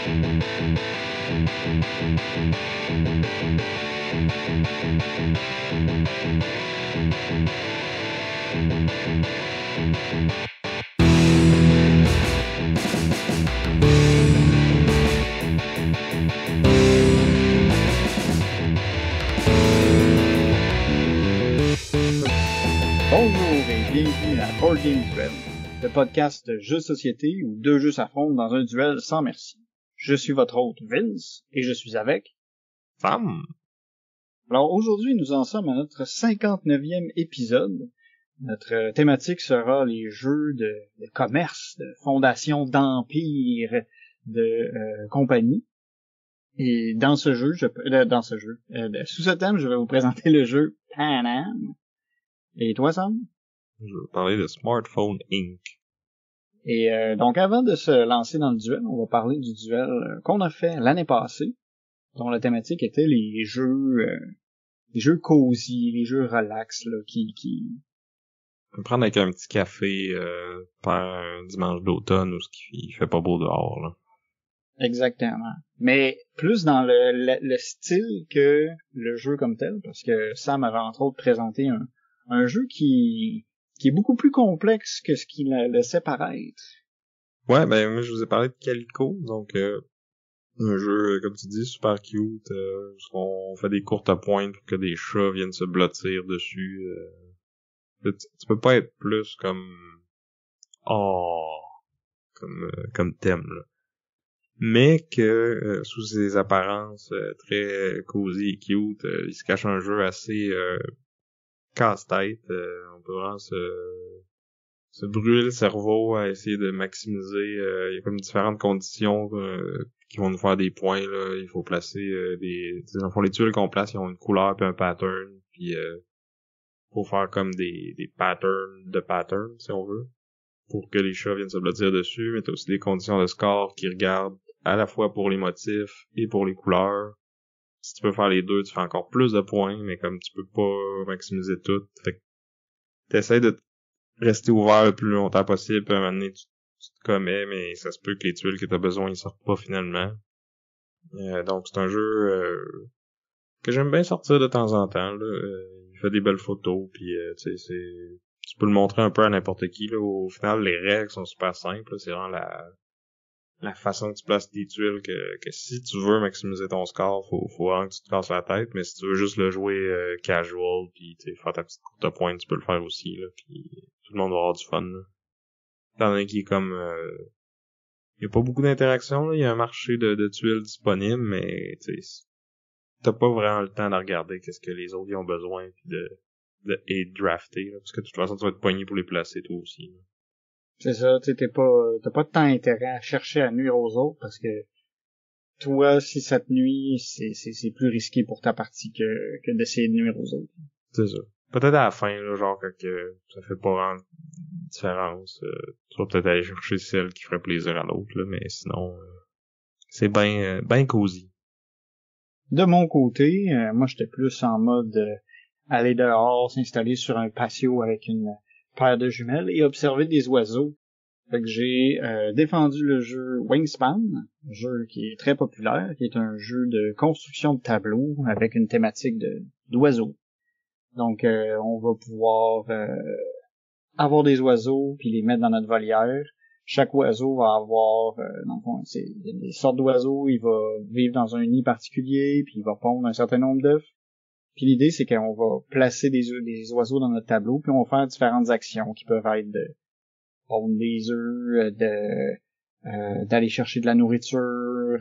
Bonjour et bienvenue à Board Game Duel, le podcast de jeux de société où deux jeux s'affrontent dans un duel sans merci. Je suis votre hôte Vince et je suis avec Sam. Alors aujourd'hui nous en sommes à notre 59e épisode. Notre thématique sera les jeux de commerce, de fondation d'empire, de compagnie. Et dans ce jeu, sous ce thème, je vais vous présenter le jeu Pan Am. Et toi, Sam? Je vais parler de Smartphone Inc. Et donc, avant de se lancer dans le duel, on va parler du duel qu'on a fait l'année passée, dont la thématique était les jeux cosy, les jeux relax, là, qui... On peut prendre avec un petit café par un dimanche d'automne où il fait pas beau dehors, là. Exactement. Mais plus dans le style que le jeu comme tel, parce que Sam avait entre autres présenté un jeu qui est beaucoup plus complexe que ce qu'il laissait paraître. Ouais, ben moi je vous ai parlé de Calico, donc un jeu, comme tu dis, super cute, où on fait des courtes pointes pour que des chats viennent se blottir dessus. Tu peux pas être plus comme comme thème, là. Mais que sous ses apparences très cosy et cute, il se cache un jeu assez casse-tête. On peut vraiment se brûler le cerveau à essayer de maximiser. Il y a comme différentes conditions qui vont nous faire des points, là. Il faut placer les tuiles qu'on place, ils ont une couleur puis un pattern, puis faut faire comme des patterns de patterns, si on veut, pour que les chats viennent se blottir dessus. Mais t'as aussi des conditions de score qui regardent à la fois pour les motifs et pour les couleurs. Si tu peux faire les deux, tu fais encore plus de points, mais comme tu peux pas maximiser tout, fait que t'essaies de rester ouvert le plus longtemps possible, puis à un moment donné, tu te commets, mais ça se peut que les tuiles que t'as besoin, ils sortent pas finalement. Donc c'est un jeu que j'aime bien sortir de temps en temps, là. Il fait des belles photos, puis tu sais, tu peux le montrer un peu à n'importe qui, là. Au final, les règles sont super simples, là. C'est vraiment la façon que tu places tes tuiles que si tu veux maximiser ton score, faut vraiment que tu te casses la tête, mais si tu veux juste le jouer casual puis tu sais faire ta petite courte de pointe, tu peux le faire aussi, là, puis tout le monde va avoir du fun, là. T'en as qui est comme il y a pas beaucoup d'interactions, là, il y a un marché de tuiles disponible, mais tu sais t'as pas vraiment le temps de regarder qu'est-ce que les autres y ont besoin puis et de drafter, là, parce que de toute façon tu vas être poigné pour les placer toi aussi, là. C'est ça, tu sais, t'as pas tant intérêt à chercher à nuire aux autres parce que toi, si ça te nuit, c'est plus risqué pour ta partie que d'essayer de nuire aux autres. C'est ça. Peut-être à la fin, là, genre que ça fait pas vraiment de différence. Tu vas peut-être aller chercher celle qui ferait plaisir à l'autre, là, mais sinon, c'est ben cosy. De mon côté, moi j'étais plus en mode aller dehors, s'installer sur un patio avec une paire de jumelles et observer des oiseaux. Fait que j'ai défendu le jeu Wingspan, un jeu qui est très populaire, qui est un jeu de construction de tableaux avec une thématique d'oiseaux. Donc on va pouvoir avoir des oiseaux puis les mettre dans notre volière. Chaque oiseau va avoir dans le fond, c'est des sortes d'oiseaux, il va vivre dans un nid particulier, puis il va pondre un certain nombre d'œufs. Puis l'idée c'est qu'on va placer des oiseaux dans notre tableau, puis on va faire différentes actions qui peuvent être de pondre des œufs, d'aller chercher de la nourriture,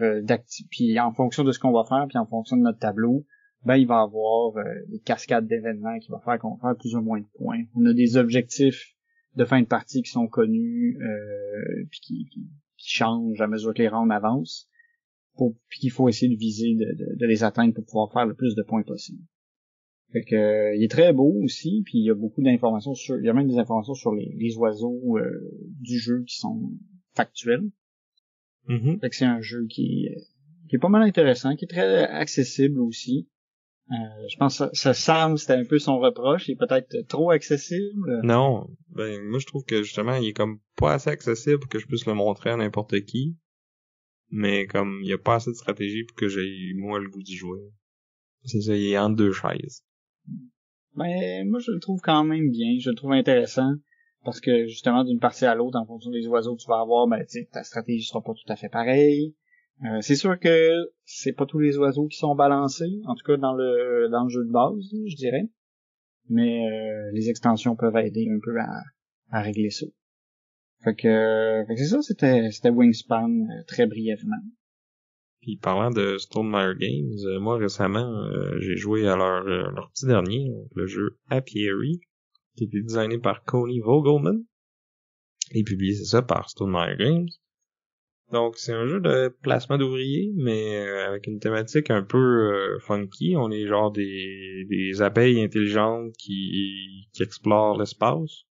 puis en fonction de ce qu'on va faire, puis en fonction de notre tableau, ben il va avoir des cascades d'événements qui vont faire qu'on va faire plus ou moins de points. On a des objectifs de fin de partie qui sont connus, puis qui changent à mesure que les rounds avancent, puis qu'il faut essayer de viser de les atteindre pour pouvoir faire le plus de points possible. Fait que il est très beau aussi, puis il y a beaucoup d'informations il y a même des informations sur les oiseaux du jeu qui sont factuelles. Mm-hmm. Fait que c'est un jeu qui est pas mal intéressant, qui est très accessible aussi. Je pense que ça Sam, c'était un peu son reproche, il est peut-être trop accessible. Non, ben moi je trouve que justement il est comme pas assez accessible pour que je puisse le montrer à n'importe qui. mais comme il y a pas assez de stratégie pour que j'aie moi le goût d'y jouer. C'est ça, il est entre deux chaises. Ben, moi, je le trouve quand même bien. Je le trouve intéressant. Parce que, justement, d'une partie à l'autre, en fonction des oiseaux que tu vas avoir, ben, tu sais, ta stratégie sera pas tout à fait pareille. C'est sûr que c'est pas tous les oiseaux qui sont balancés. En tout cas, dans le jeu de base, je dirais. Mais, les extensions peuvent aider un peu à régler ça. Fait que c'est ça, c'était Wingspan, très brièvement. Puis parlant de Stonemaier Games, moi récemment, j'ai joué à leur petit dernier, le jeu Apiary, qui a été designé par Coney Vogelman, et publié, c'est ça, par Stonemaier Games. Donc c'est un jeu de placement d'ouvriers, mais avec une thématique un peu funky. On est genre des abeilles intelligentes qui explorent l'espace.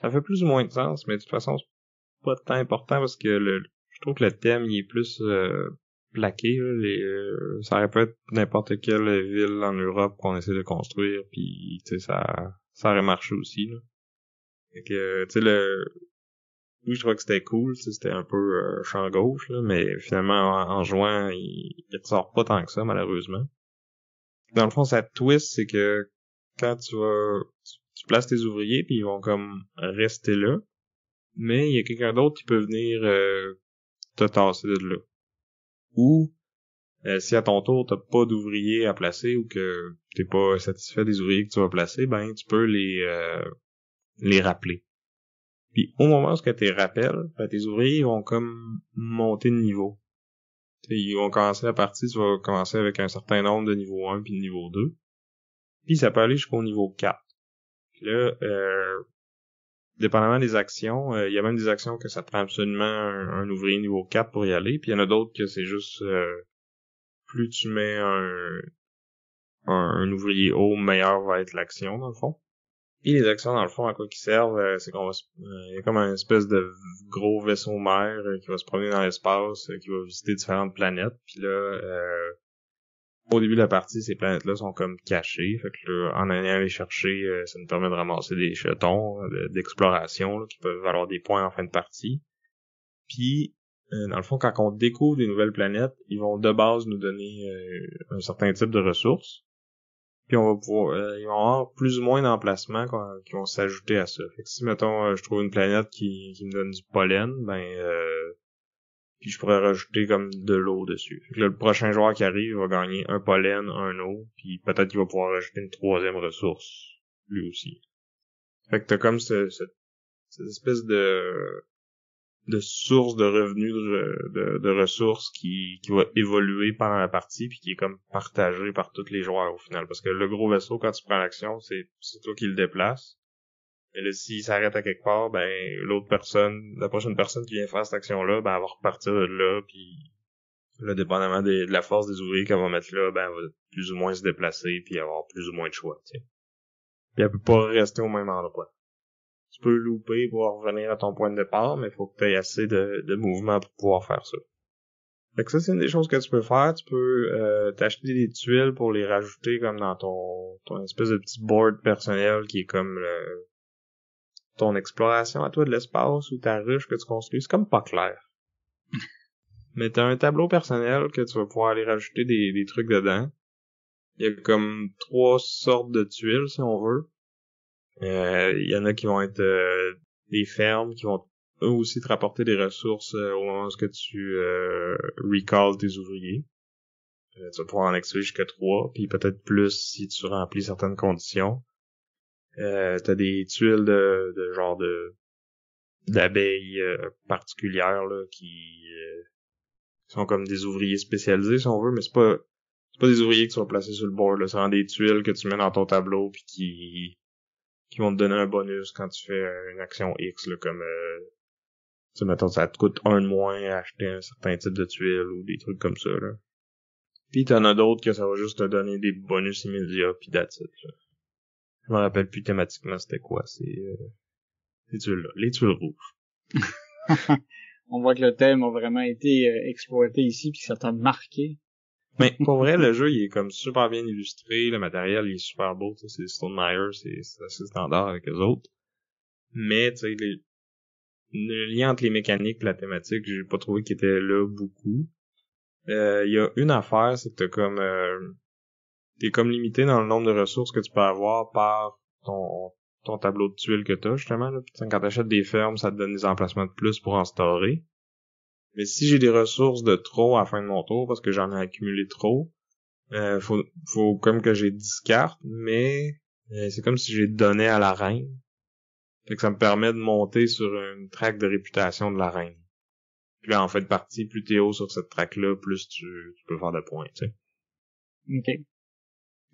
Ça fait plus ou moins de sens, mais de toute façon, c'est pas tant important parce que je trouve que le thème il est plus plaqué. Là, ça aurait pu être n'importe quelle ville en Europe qu'on essaie de construire, puis tu sais ça aurait marché aussi. Là. Fait que tu sais oui, je trouvais que c'était cool, c'était un peu champ gauche, là, mais finalement en jouant, il ressort pas tant que ça malheureusement. Dans le fond, sa twist, c'est que quand tu places tes ouvriers puis ils vont comme rester là, mais il y a quelqu'un d'autre qui peut venir te tasser de là. Ou si à ton tour t'as pas d'ouvriers à placer ou que t'es pas satisfait des ouvriers que tu vas placer, ben tu peux les rappeler. Puis au moment où tu les rappelles, ben, tes ouvriers vont comme monter de niveau. T'sais, ils vont commencer la partie, tu vas commencer avec un certain nombre de niveau 1 puis de niveau 2. Puis ça peut aller jusqu'au niveau 4. Puis là, dépendamment des actions, il y a même des actions que ça prend absolument un ouvrier niveau 4 pour y aller, puis il y en a d'autres que c'est juste plus tu mets un ouvrier haut, meilleur va être l'action dans le fond. Et les actions dans le fond à quoi qu'ils servent, c'est qu'on va il y a comme un espèce de gros vaisseau mère qui va se promener dans l'espace, qui va visiter différentes planètes, puis là au début de la partie, ces planètes-là sont comme cachées. Fait que là, en allant les chercher, ça nous permet de ramasser des jetons d'exploration là, qui peuvent valoir des points en fin de partie. Puis, dans le fond, quand on découvre des nouvelles planètes, ils vont de base nous donner un certain type de ressources. Puis on va pouvoir, ils vont avoir plus ou moins d'emplacements qui vont s'ajouter à ça. Fait que si, mettons, je trouve une planète qui me donne du pollen, puis je pourrais rajouter comme de l'eau dessus. Fait que là, le prochain joueur qui arrive va gagner un pollen, un eau, puis peut-être qu'il va pouvoir rajouter une troisième ressource, lui aussi. Fait que t'as comme cette espèce de source de revenus de ressources qui va évoluer pendant la partie puis qui est comme partagée par tous les joueurs au final. Parce que le gros vaisseau, quand tu prends l'action, c'est toi qui le déplaces. Et là, s'il s'arrête à quelque part, ben la prochaine personne qui vient faire cette action-là, ben elle va repartir de là, puis là, dépendamment de la force des ouvriers qu'elle va mettre là, ben elle va plus ou moins se déplacer, puis avoir plus ou moins de choix, tu sais. Puis elle peut pas rester au même endroit. Tu peux louper pour revenir à ton point de départ, mais il faut que tu aies assez de mouvement pour pouvoir faire ça. Fait que ça, c'est une des choses que tu peux faire. Tu peux t'acheter des tuiles pour les rajouter comme dans ton espèce de petit board personnel qui est comme ton exploration à toi de l'espace ou ta ruche que tu construis. C'est comme pas clair. Mais t'as un tableau personnel que tu vas pouvoir aller rajouter des trucs dedans. Il y a comme 3 sortes de tuiles, si on veut. Il y en a qui vont être des fermes qui vont eux aussi te rapporter des ressources au moment où tu recalls tes ouvriers. Tu vas pouvoir en activer jusqu'à 3, puis peut-être plus si tu remplis certaines conditions. T'as des tuiles de genre d'abeilles particulières là, qui sont comme des ouvriers spécialisés si on veut, mais c'est pas des ouvriers que tu vas placer sur le board, là. C'est vraiment des tuiles que tu mets dans ton tableau puis qui vont te donner un bonus quand tu fais une action X là, comme tu sais, mettons, ça te coûte 1 de moins à acheter un certain type de tuiles ou des trucs comme ça là. Puis t'en as d'autres que ça va juste te donner des bonus immédiats puis that's it, là. Je me rappelle plus thématiquement c'était quoi, c'est ces tuiles-là, les tuiles rouges. On voit que le thème a vraiment été exploité ici puis que ça t'a marqué. Mais pour vrai, le jeu il est comme super bien illustré, le matériel il est super beau, tu sais, c'est Stonemaier, c'est assez standard avec les autres. Mais tu sais, le lien entre les mécaniques et la thématique, j'ai pas trouvé qu'il était là beaucoup. Il y a une affaire, c'est que t'es comme limité dans le nombre de ressources que tu peux avoir par ton tableau de tuiles que t'as, justement, là. Quand t'achètes des fermes, ça te donne des emplacements de plus pour en storer. Mais si j'ai des ressources de trop à la fin de mon tour, parce que j'en ai accumulé trop, faut comme que j'ai 10 cartes, mais c'est comme si j'ai donné à la reine. Fait que ça me permet de monter sur une track de réputation de la reine. Puis là, en fait de partie, plus t'es haut sur cette track-là, plus tu peux faire de points, tu sais. OK.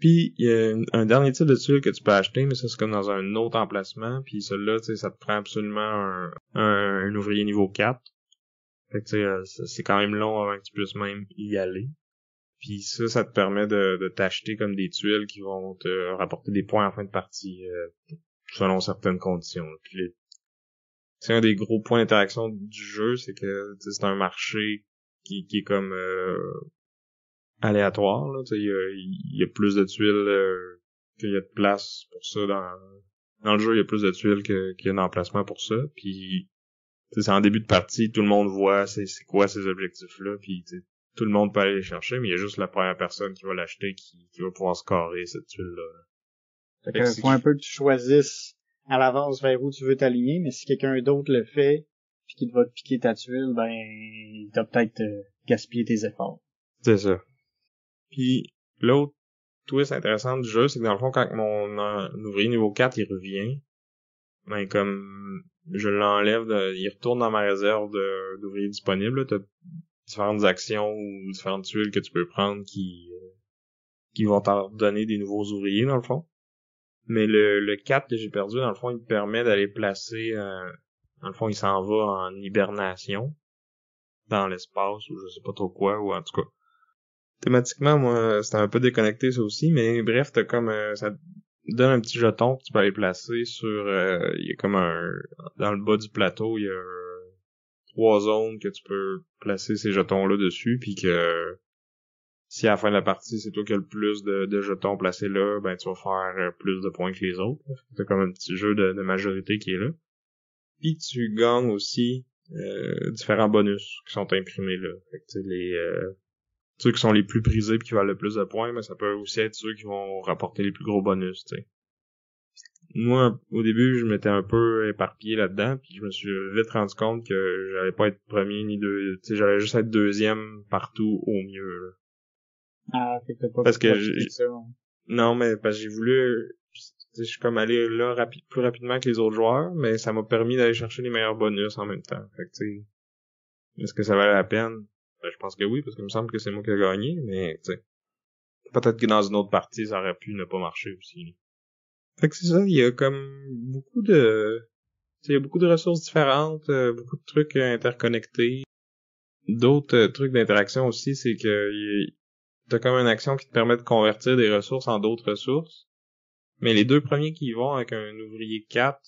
Puis, il y a un dernier type de tuile que tu peux acheter, mais ça, c'est comme dans un autre emplacement. Puis celui-là, tu sais, ça te prend absolument un ouvrier niveau 4. Fait que, tu sais, c'est quand même long avant que tu puisses même y aller. Puis ça te permet de t'acheter comme des tuiles qui vont te rapporter des points en fin de partie, selon certaines conditions. Puis c'est un des gros points d'interaction du jeu, c'est que c'est un marché qui est comme aléatoire, là. Il y a plus de tuiles qu'il y a de place pour ça dans le jeu. Il y a plus de tuiles qu'il y a d'emplacement pour ça. Puis c'est en début de partie, tout le monde voit c'est quoi ces objectifs-là. Puis tout le monde peut aller les chercher, mais il y a juste la première personne qui va l'acheter qui va pouvoir scorer cette tuile-là. Fait que faut un peu que tu choisisses à l'avance vers où tu veux t'aligner, mais si quelqu'un d'autre le fait, puis qu'il va te piquer ta tuile, ben, il t'a peut-être gaspillé tes efforts. C'est ça. Puis l'autre twist intéressant du jeu, c'est que dans le fond, quand mon ouvrier niveau 4 il revient, ben comme je l'enlève, il retourne dans ma réserve d'ouvriers disponibles. T'as différentes actions ou différentes tuiles que tu peux prendre qui vont t'en donner des nouveaux ouvriers, dans le fond. Mais le 4 que j'ai perdu, dans le fond, il me permet d'aller placer... dans le fond, il s'en va en hibernation dans l'espace ou je sais pas trop quoi, ou en tout cas. Thématiquement, moi, c'était un peu déconnecté ça aussi, mais bref, t'as comme... ça te donne un petit jeton que tu peux aller placer sur... il y a comme dans le bas du plateau, il y a 3 zones que tu peux placer ces jetons-là dessus, puis que si à la fin de la partie, c'est toi qui as le plus de jetons placés là, ben tu vas faire plus de points que les autres. C'est comme un petit jeu de majorité qui est là. Puis tu gagnes aussi différents bonus qui sont imprimés là. Fait que ceux qui sont les plus prisés et qui valent le plus de points, mais ça peut aussi être ceux qui vont rapporter les plus gros bonus, tu sais. Moi, au début, je m'étais un peu éparpillé là-dedans, puis je me suis vite rendu compte que j'allais pas être premier ni deux, tu sais, j'allais juste être deuxième partout au mieux, là. Ah, fait que t'as pas Parce que ça. non, mais parce que j'ai voulu, je suis comme allé là plus rapidement que les autres joueurs, mais ça m'a permis d'aller chercher les meilleurs bonus en même temps. Fait que tu sais, est-ce que ça valait la peine? Ben, je pense que oui, parce qu'il me semble que c'est moi qui ai gagné, mais tu sais, peut-être que dans une autre partie, ça aurait pu ne pas marcher aussi. Fait que c'est ça, il y a comme beaucoup de, tu sais, il y a beaucoup de ressources différentes, beaucoup de trucs interconnectés. D'autres trucs d'interaction aussi, c'est que t'as comme une action qui te permet de convertir des ressources en d'autres ressources. Mais les deux premiers qui y vont avec un ouvrier 4,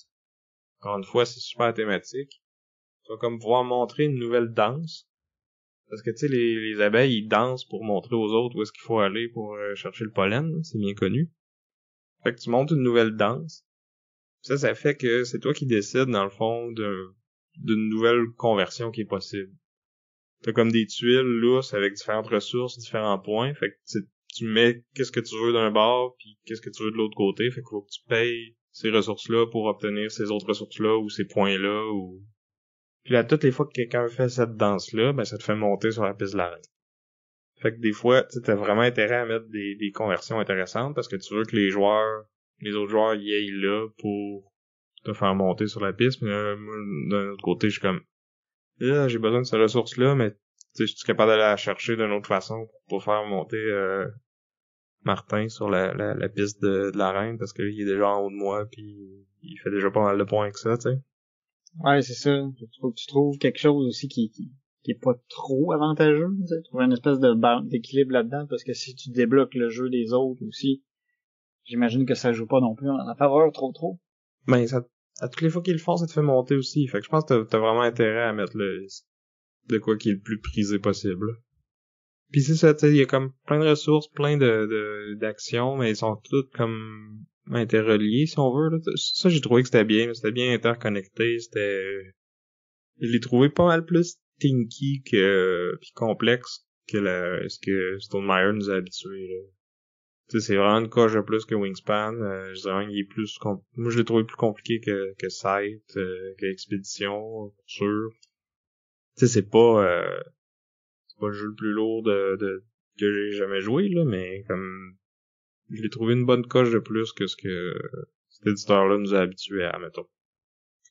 encore une fois, c'est super thématique. Tu vas comme pouvoir montrer une nouvelle danse. Parce que tu sais, les abeilles, ils dansent pour montrer aux autres où est-ce qu'il faut aller pour chercher le pollen, c'est bien connu. Fait que tu montes une nouvelle danse. Ça fait que c'est toi qui décides, dans le fond, d'une nouvelle conversion qui est possible. T'as comme des tuiles lousses avec différentes ressources, différents points. Fait que tu mets qu'est-ce que tu veux d'un bord puis qu'est-ce que tu veux de l'autre côté. Fait qu'il faut que tu payes ces ressources-là pour obtenir ces autres ressources-là ou ces points-là ou... Puis là, toutes les fois que quelqu'un fait cette danse-là, ben ça te fait monter sur la piste de l'arène. Fait que des fois, tu t'as vraiment intérêt à mettre des conversions intéressantes parce que tu veux que les autres joueurs y aillent là pour te faire monter sur la piste. Mais moi, d'un autre côté, je suis comme là, j'ai besoin de ces ressources-là, mais tu sais, je suis capable d'aller la chercher d'une autre façon pour faire monter Martin sur la piste de l'arène parce qu'il est déjà en haut de moi puis il fait déjà pas mal de points avec ça, tu sais. Ouais, c'est ça. Faut que tu trouves quelque chose aussi qui est pas trop avantageux, tu sais. Trouver une espèce d'équilibre là-dedans, parce que si tu débloques le jeu des autres aussi, j'imagine que ça joue pas non plus en faveur trop. Ben, à toutes les fois qu'ils le font, ça te fait monter aussi. Fait que je pense que t'as vraiment intérêt à mettre de quoi qui est le plus prisé possible. Puis c'est ça, tu sais, il y a comme plein de ressources, plein d'actions, mais ils sont toutes comme interreliées, si on veut, là. Ça, j'ai trouvé que c'était bien interconnecté, je l'ai trouvé pas mal plus tinky puis complexe que ce que Stonemaier nous a habitués, là. Tu sais, c'est vraiment une coche de plus que Wingspan. Je dirais qu'il est plus moi je l'ai trouvé plus compliqué que Sight, que Expédition, pour sûr. Tu sais, c'est pas le jeu le plus lourd que j'ai jamais joué, là, mais comme je l'ai trouvé une bonne coche de plus que ce que cet éditeur-là nous a habitués à, mettons.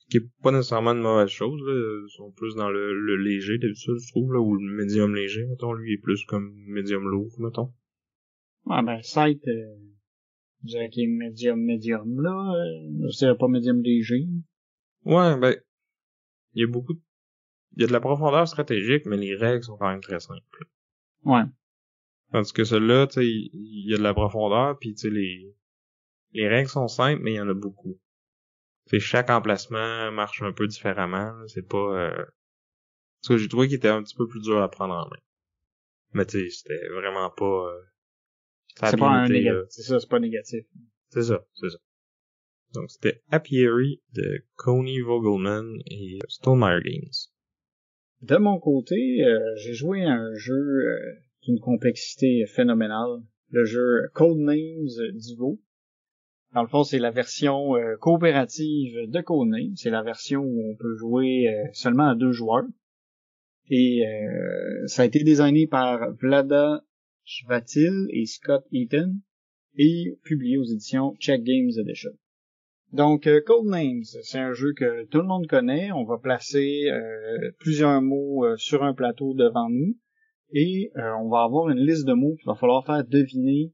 Qui est pas nécessairement une mauvaise chose, là. Ils sont plus dans le léger d'habitude, je trouve, là, ou le médium léger, mettons. Lui, il est plus comme médium lourd, mettons. Ah ben, Sight, je dirais qu'il est médium, là. Je dirais pas médium léger. Ouais, ben, il y a de la profondeur stratégique, mais les règles sont quand même très simples. Ouais. Tandis que celui-là, tu sais, il y a de la profondeur, puis tu sais, les règles sont simples, mais il y en a beaucoup. Tu sais, chaque emplacement marche un peu différemment, là. C'est pas... Parce que j'ai trouvé qu'il était un petit peu plus dur à prendre en main. Mais tu sais, c'était vraiment pas... C'est pas un négatif. C'est ça, c'est pas négatif. C'est ça. Donc, c'était Apiary de Coney Vogelman et Stonemaier Games. De mon côté, j'ai joué à un jeu d'une complexité phénoménale. Le jeu Codenames d'Ivo. Dans le fond, c'est la version coopérative de Codenames. C'est la version où on peut jouer seulement à 2 joueurs. Et ça a été designé par Vlada Chvatil et Scott Eaton et publié aux éditions Czech Games Edition. Donc, Codenames, c'est un jeu que tout le monde connaît. On va placer plusieurs mots sur un plateau devant nous et on va avoir une liste de mots qu'il va falloir faire deviner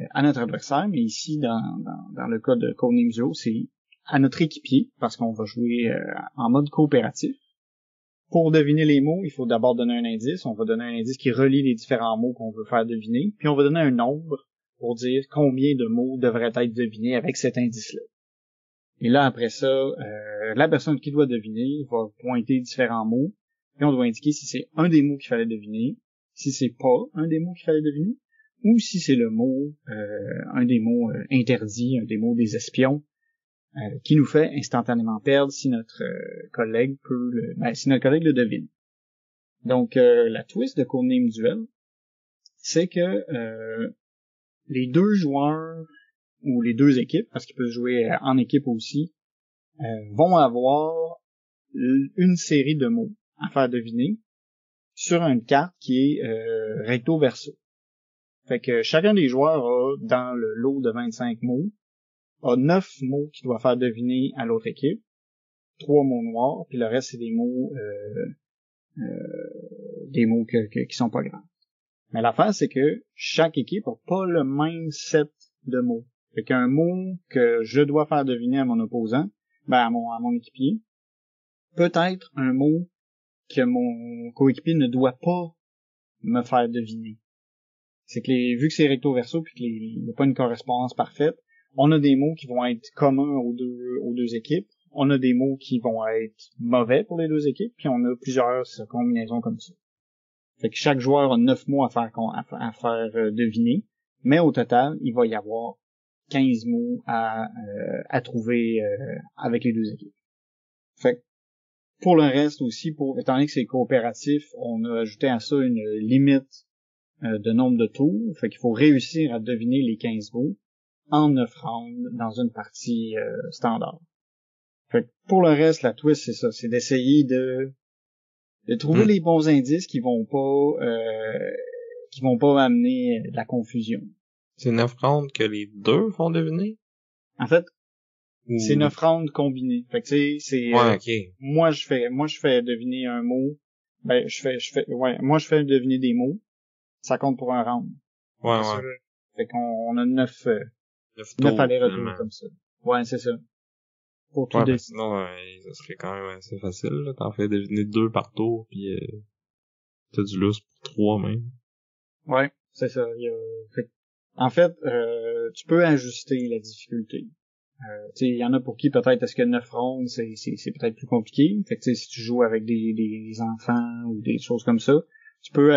à notre adversaire. Mais ici, dans le cas de Codenames Duo, c'est à notre équipier parce qu'on va jouer en mode coopératif. Pour deviner les mots, il faut d'abord donner un indice. On va donner un indice qui relie les différents mots qu'on veut faire deviner. Puis on va donner un nombre pour dire combien de mots devraient être devinés avec cet indice-là. Et là, après ça, la personne qui doit deviner va pointer différents mots. Et on doit indiquer si c'est un des mots qu'il fallait deviner, si c'est pas un des mots qu'il fallait deviner, ou si c'est le mot, un des mots interdits, un des mots des espions, qui nous fait instantanément perdre si notre collègue le devine. Donc, la twist de Codename Duel, c'est que les 2 joueurs ou les 2 équipes, parce qu'ils peuvent jouer en équipe aussi, vont avoir une série de mots à faire deviner sur une carte qui est recto verso. Fait que chacun des joueurs a, dans le lot de 25 mots, a 9 mots qu'il doit faire deviner à l'autre équipe, 3 mots noirs, puis le reste c'est des mots qui sont pas graves. Mais l'affaire c'est que chaque équipe a pas le même set de mots. Fait qu'un mot que je dois faire deviner à mon opposant, à mon équipier, peut être un mot que mon coéquipier ne doit pas me faire deviner. C'est que vu que c'est recto verso puis qu'il n'y a pas une correspondance parfaite, on a des mots qui vont être communs aux deux équipes, on a des mots qui vont être mauvais pour les 2 équipes, puis on a plusieurs combinaisons comme ça. Fait que chaque joueur a 9 mots à faire deviner, mais au total, il va y avoir 15 mots à trouver avec les 2 équipes. Fait que pour le reste aussi, étant donné que c'est coopératif, on a ajouté à ça une limite de nombre de tours. Fait qu'il faut réussir à deviner les 15 mots en 9 rounds dans une partie standard. Fait que pour le reste, la twist, c'est ça, c'est d'essayer de trouver les bons indices qui vont pas amener de la confusion. C'est 9 rounds que les 2 font deviner? En fait, c'est 9 rounds combinés. Fait que c'est ouais, ok. moi je fais deviner un mot. Moi je fais deviner des mots. Ça compte pour un round. Ouais. Fait qu'on a 9 tours, allers-retours comme ça. Ouais, c'est ça. Pour tout décider. Sinon, ça serait quand même assez facile, là. T'en fais deviner 2 par tour, puis t'as du lousse pour 3 même. Ouais, c'est ça. En fait, tu peux ajuster la difficulté. Il y en a pour qui peut-être est-ce que 9 rondes c'est peut-être plus compliqué. Fait que si tu joues avec des enfants ou des choses comme ça, tu peux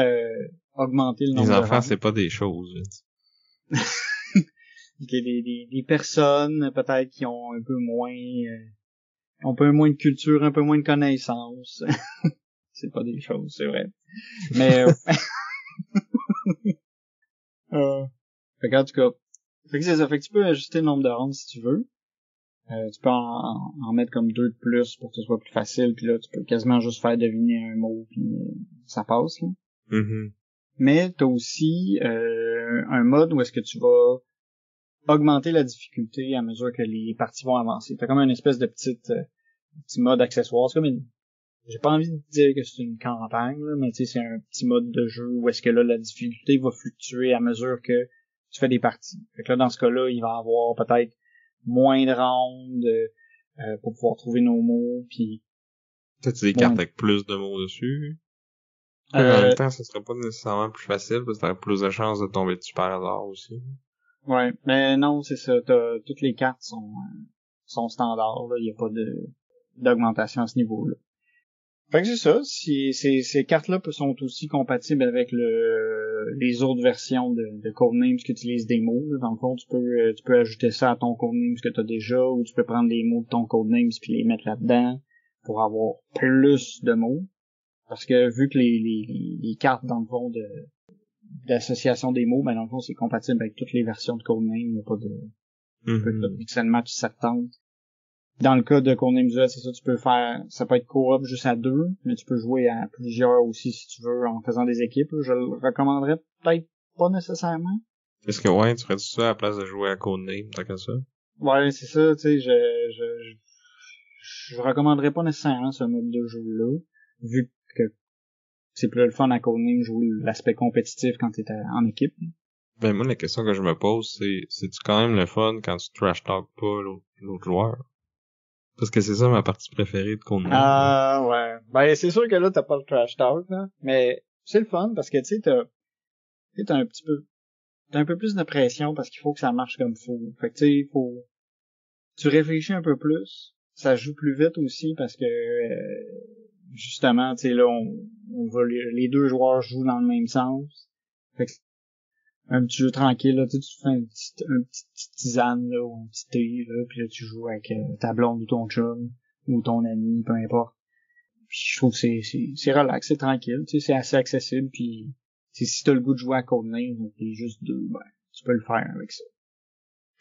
augmenter le nombre de rounds. Les enfants, c'est pas des choses. Des personnes peut-être qui ont un peu moins un peu moins de culture, un peu moins de connaissances. C'est pas des choses, c'est vrai. Mais fait qu'en tout cas, fait que c'est ça. Fait que tu peux ajuster le nombre de rondes si tu veux. Tu peux en mettre comme 2 de plus pour que ce soit plus facile, puis là tu peux quasiment juste faire deviner un mot puis ça passe là. Mm-hmm. Mais t'as aussi un mode où est-ce que tu vas augmenter la difficulté à mesure que les parties vont avancer. T'as comme une espèce de petit mode accessoire. C'est comme j'ai pas envie de dire que c'est une campagne, là, mais tu sais, c'est un petit mode de jeu où est-ce que là, la difficulté va fluctuer à mesure que tu fais des parties. Fait que là, dans ce cas-là, il va y avoir peut-être moins de rounds pour pouvoir trouver nos mots, puis T'as-tu des cartes avec plus de mots dessus? En euh, même temps, ça serait pas nécessairement plus facile, parce que t'aurais plus de chances de tomber dessus par hasard aussi. ouais, mais non, c'est ça. Toutes les cartes sont standards, là. Il y a pas d'augmentation à ce niveau-là. Fait que c'est ça. Si ces cartes-là sont aussi compatibles avec les autres versions de Codenames qui utilisent des mots. Là. Dans le fond, tu peux ajouter ça à ton Codenames que tu as déjà, ou tu peux prendre les mots de ton Codenames puis les mettre là-dedans pour avoir plus de mots. Parce que vu que les cartes, dans le fond, d'association des mots, ben dans le fond, c'est compatible avec toutes les versions de Codenames. Il n'y a pas de mix and match ça tente. Dans le cas de Codenames Duel, c'est ça, tu peux faire, ça peut être coop juste à 2, mais tu peux jouer à plusieurs aussi si tu veux en faisant des équipes. Je le recommanderais peut-être pas nécessairement. Est-ce que ouais, tu ferais ça à la place de jouer à Codename, tant que ça? Ouais, c'est ça, tu sais, je recommanderais pas nécessairement ce mode de jeu-là, vu que c'est plus le fun à Codenames jouer l'aspect compétitif quand t'es en équipe. Ben moi, la question que je me pose, c'est-tu quand même le fun quand tu trash talk pas l'autre joueur? Parce que c'est ça ma partie préférée de Codename. Ah, ouais. Ben, c'est sûr que là, t'as pas le trash talk, là, mais c'est le fun parce que, tu sais, t'as un peu plus de pression parce qu'il faut que ça marche comme faut. Fait que, tu sais, tu réfléchis un peu plus. Ça joue plus vite aussi parce que, justement, tu sais, là, on va, les deux joueurs jouent dans le même sens. Fait que, un petit jeu tranquille, là, tu fais un petit tisane, là, ou un petit thé, là, puis là, tu joues avec ta blonde ou ton chum, ou ton ami, peu importe. Puis je trouve que c'est relax, c'est tranquille, tu sais, c'est assez accessible, puis si t'as le goût de jouer à Codename, t'es juste deux, ben, tu peux le faire avec ça.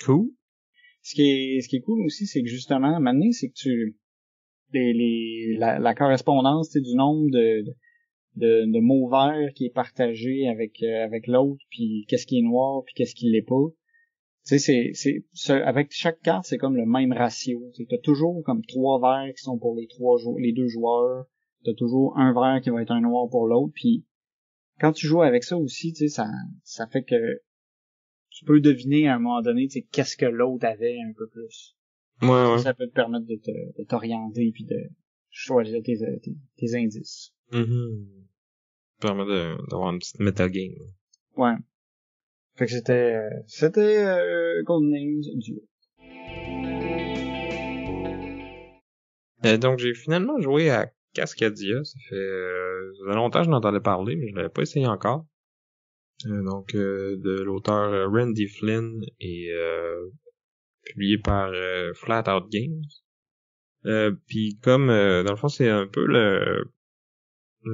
Cool. Ce qui est cool aussi, c'est que justement, maintenant, c'est que la correspondance, tu sais, du nombre de mots verts qui est partagé avec l'autre, puis qu'est-ce qui est noir, puis qu'est-ce qui l'est pas. Tu sais, avec chaque carte, c'est comme le même ratio. T'as toujours comme 3 verts qui sont pour les deux joueurs. T'as toujours un vert qui va être un noir pour l'autre. Puis quand tu joues avec ça aussi, tu sais, ça fait que tu peux deviner à un moment donné, tu sais, qu'est-ce que l'autre avait un peu plus. Ouais. Ça peut te permettre de t'orienter puis de choisir tes indices. Mm-hmm. Ça permet d'avoir une petite metagame. Ouais. Fait que c'était Codenames Duel. Donc j'ai finalement joué à Cascadia. Ça fait longtemps que je n'entendais parler, mais je l'avais pas essayé encore. De l'auteur Randy Flynn et publié par Flat Out Games. Puis comme dans le fond c'est un peu le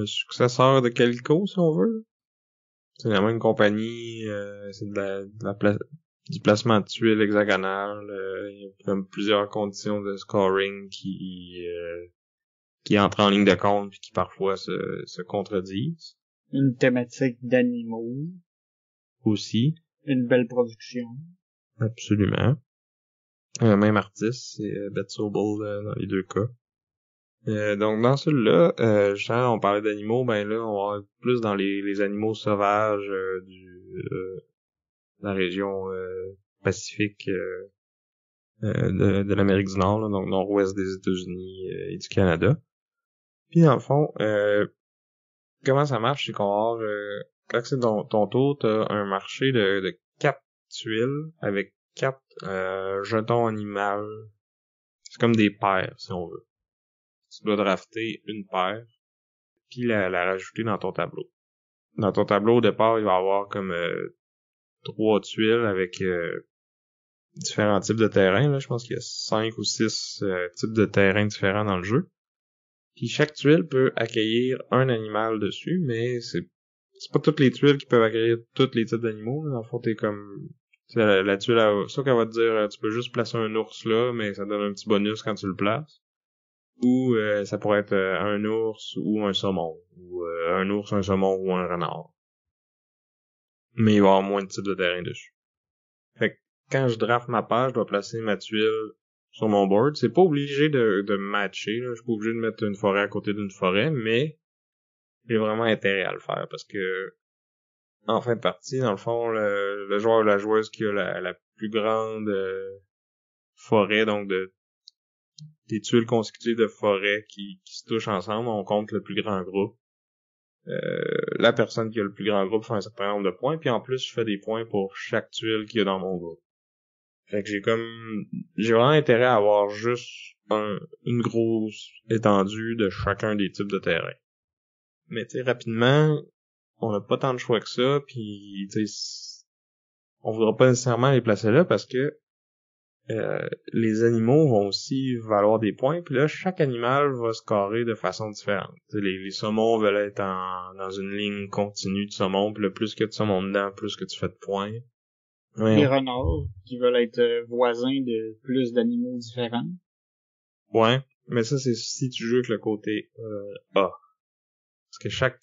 successeur de Calico si on veut. C'est la même compagnie, c'est du placement de tuiles hexagonales. Il y a comme plusieurs conditions de scoring qui entrent en ligne de compte puis qui parfois se contredisent. Une thématique d'animaux. Aussi. Une belle production. Absolument. Même artiste, c'est Beth Sobel dans les deux cas. Donc dans celui-là, justement, on parlait d'animaux, ben là, on va être plus dans les animaux sauvages de la région Pacifique de l'Amérique du Nord, là, donc nord-ouest des États-Unis et du Canada. Puis dans le fond, comment ça marche, c'est qu'on va avoir, quand c'est ton tour, t'as un marché de 4 tuiles avec 4 jetons animaux. C'est comme des paires, si on veut. Tu dois drafter une paire, puis la rajouter dans ton tableau. Dans ton tableau, au départ, il va y avoir comme 3 tuiles avec différents types de terrains, là. Je pense qu'il y a 5 ou 6 types de terrains différents dans le jeu. Puis chaque tuile peut accueillir un animal dessus, mais c'est pas toutes les tuiles qui peuvent accueillir tous les types d'animaux. Là. En fait, t'es comme... La tuile, ça qu'elle va te dire, tu peux juste placer un ours là, mais ça donne un petit bonus quand tu le places. Ou ça pourrait être un ours ou un saumon. Ou un ours, un saumon ou un renard. Mais il va y avoir moins de types de terrain dessus. Fait que quand je draft ma page, je dois placer ma tuile sur mon board. C'est pas obligé de matcher, là. Je suis pas obligé de mettre une forêt à côté d'une forêt, mais j'ai vraiment intérêt à le faire parce que en fin de partie, dans le fond, le joueur ou la joueuse qui a la plus grande forêt, donc des tuiles consécutives de forêt qui se touchent ensemble, on compte le plus grand groupe. La personne qui a le plus grand groupe fait un certain nombre de points, puis en plus, je fais des points pour chaque tuile qu'il y a dans mon groupe. Fait que j'ai vraiment intérêt à avoir juste une grosse étendue de chacun des types de terrain. Mais tu sais, rapidement, on n'a pas tant de choix que ça, puis tu sais, on voudra pas nécessairement les placer là parce que les animaux vont aussi valoir des points, puis là, chaque animal va scorer de façon différente. Les saumons veulent être dans une ligne continue de saumon, puis le plus que de saumon dedans, plus que tu fais de points. Les renards, qui veulent être voisins de plus d'animaux différents. Ouais, mais ça, c'est si tu joues avec le côté A. Parce que chaque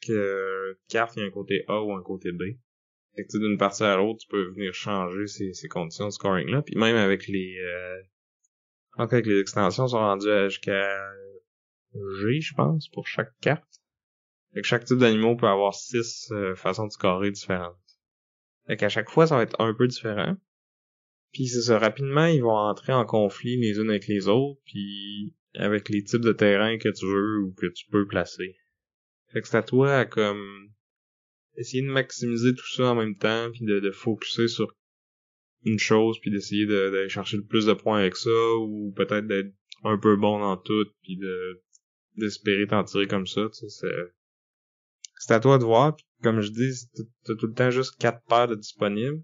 carte, il y a un côté A ou un côté B. Fait que d'une partie à l'autre, tu peux venir changer ces conditions de scoring-là. Puis même avec je pense qu'avec les extensions, sont rendues jusqu'à G, je pense, pour chaque carte. Fait que chaque type d'animal peut avoir 6 façons de scorer différentes. Fait qu'à chaque fois, ça va être un peu différent. Puis c'est ça, rapidement, ils vont entrer en conflit les unes avec les autres, puis avec les types de terrain que tu veux ou que tu peux placer. Fait que c'est à toi à comme essayer de maximiser tout ça en même temps, puis de focuser sur une chose, puis d'essayer d'aller chercher le plus de points avec ça, ou peut-être d'être un peu bon dans tout, puis d'espérer t'en tirer comme ça, tu sais, c'est à toi de voir, puis comme je dis, t'as tout le temps juste 4 paires de disponibles.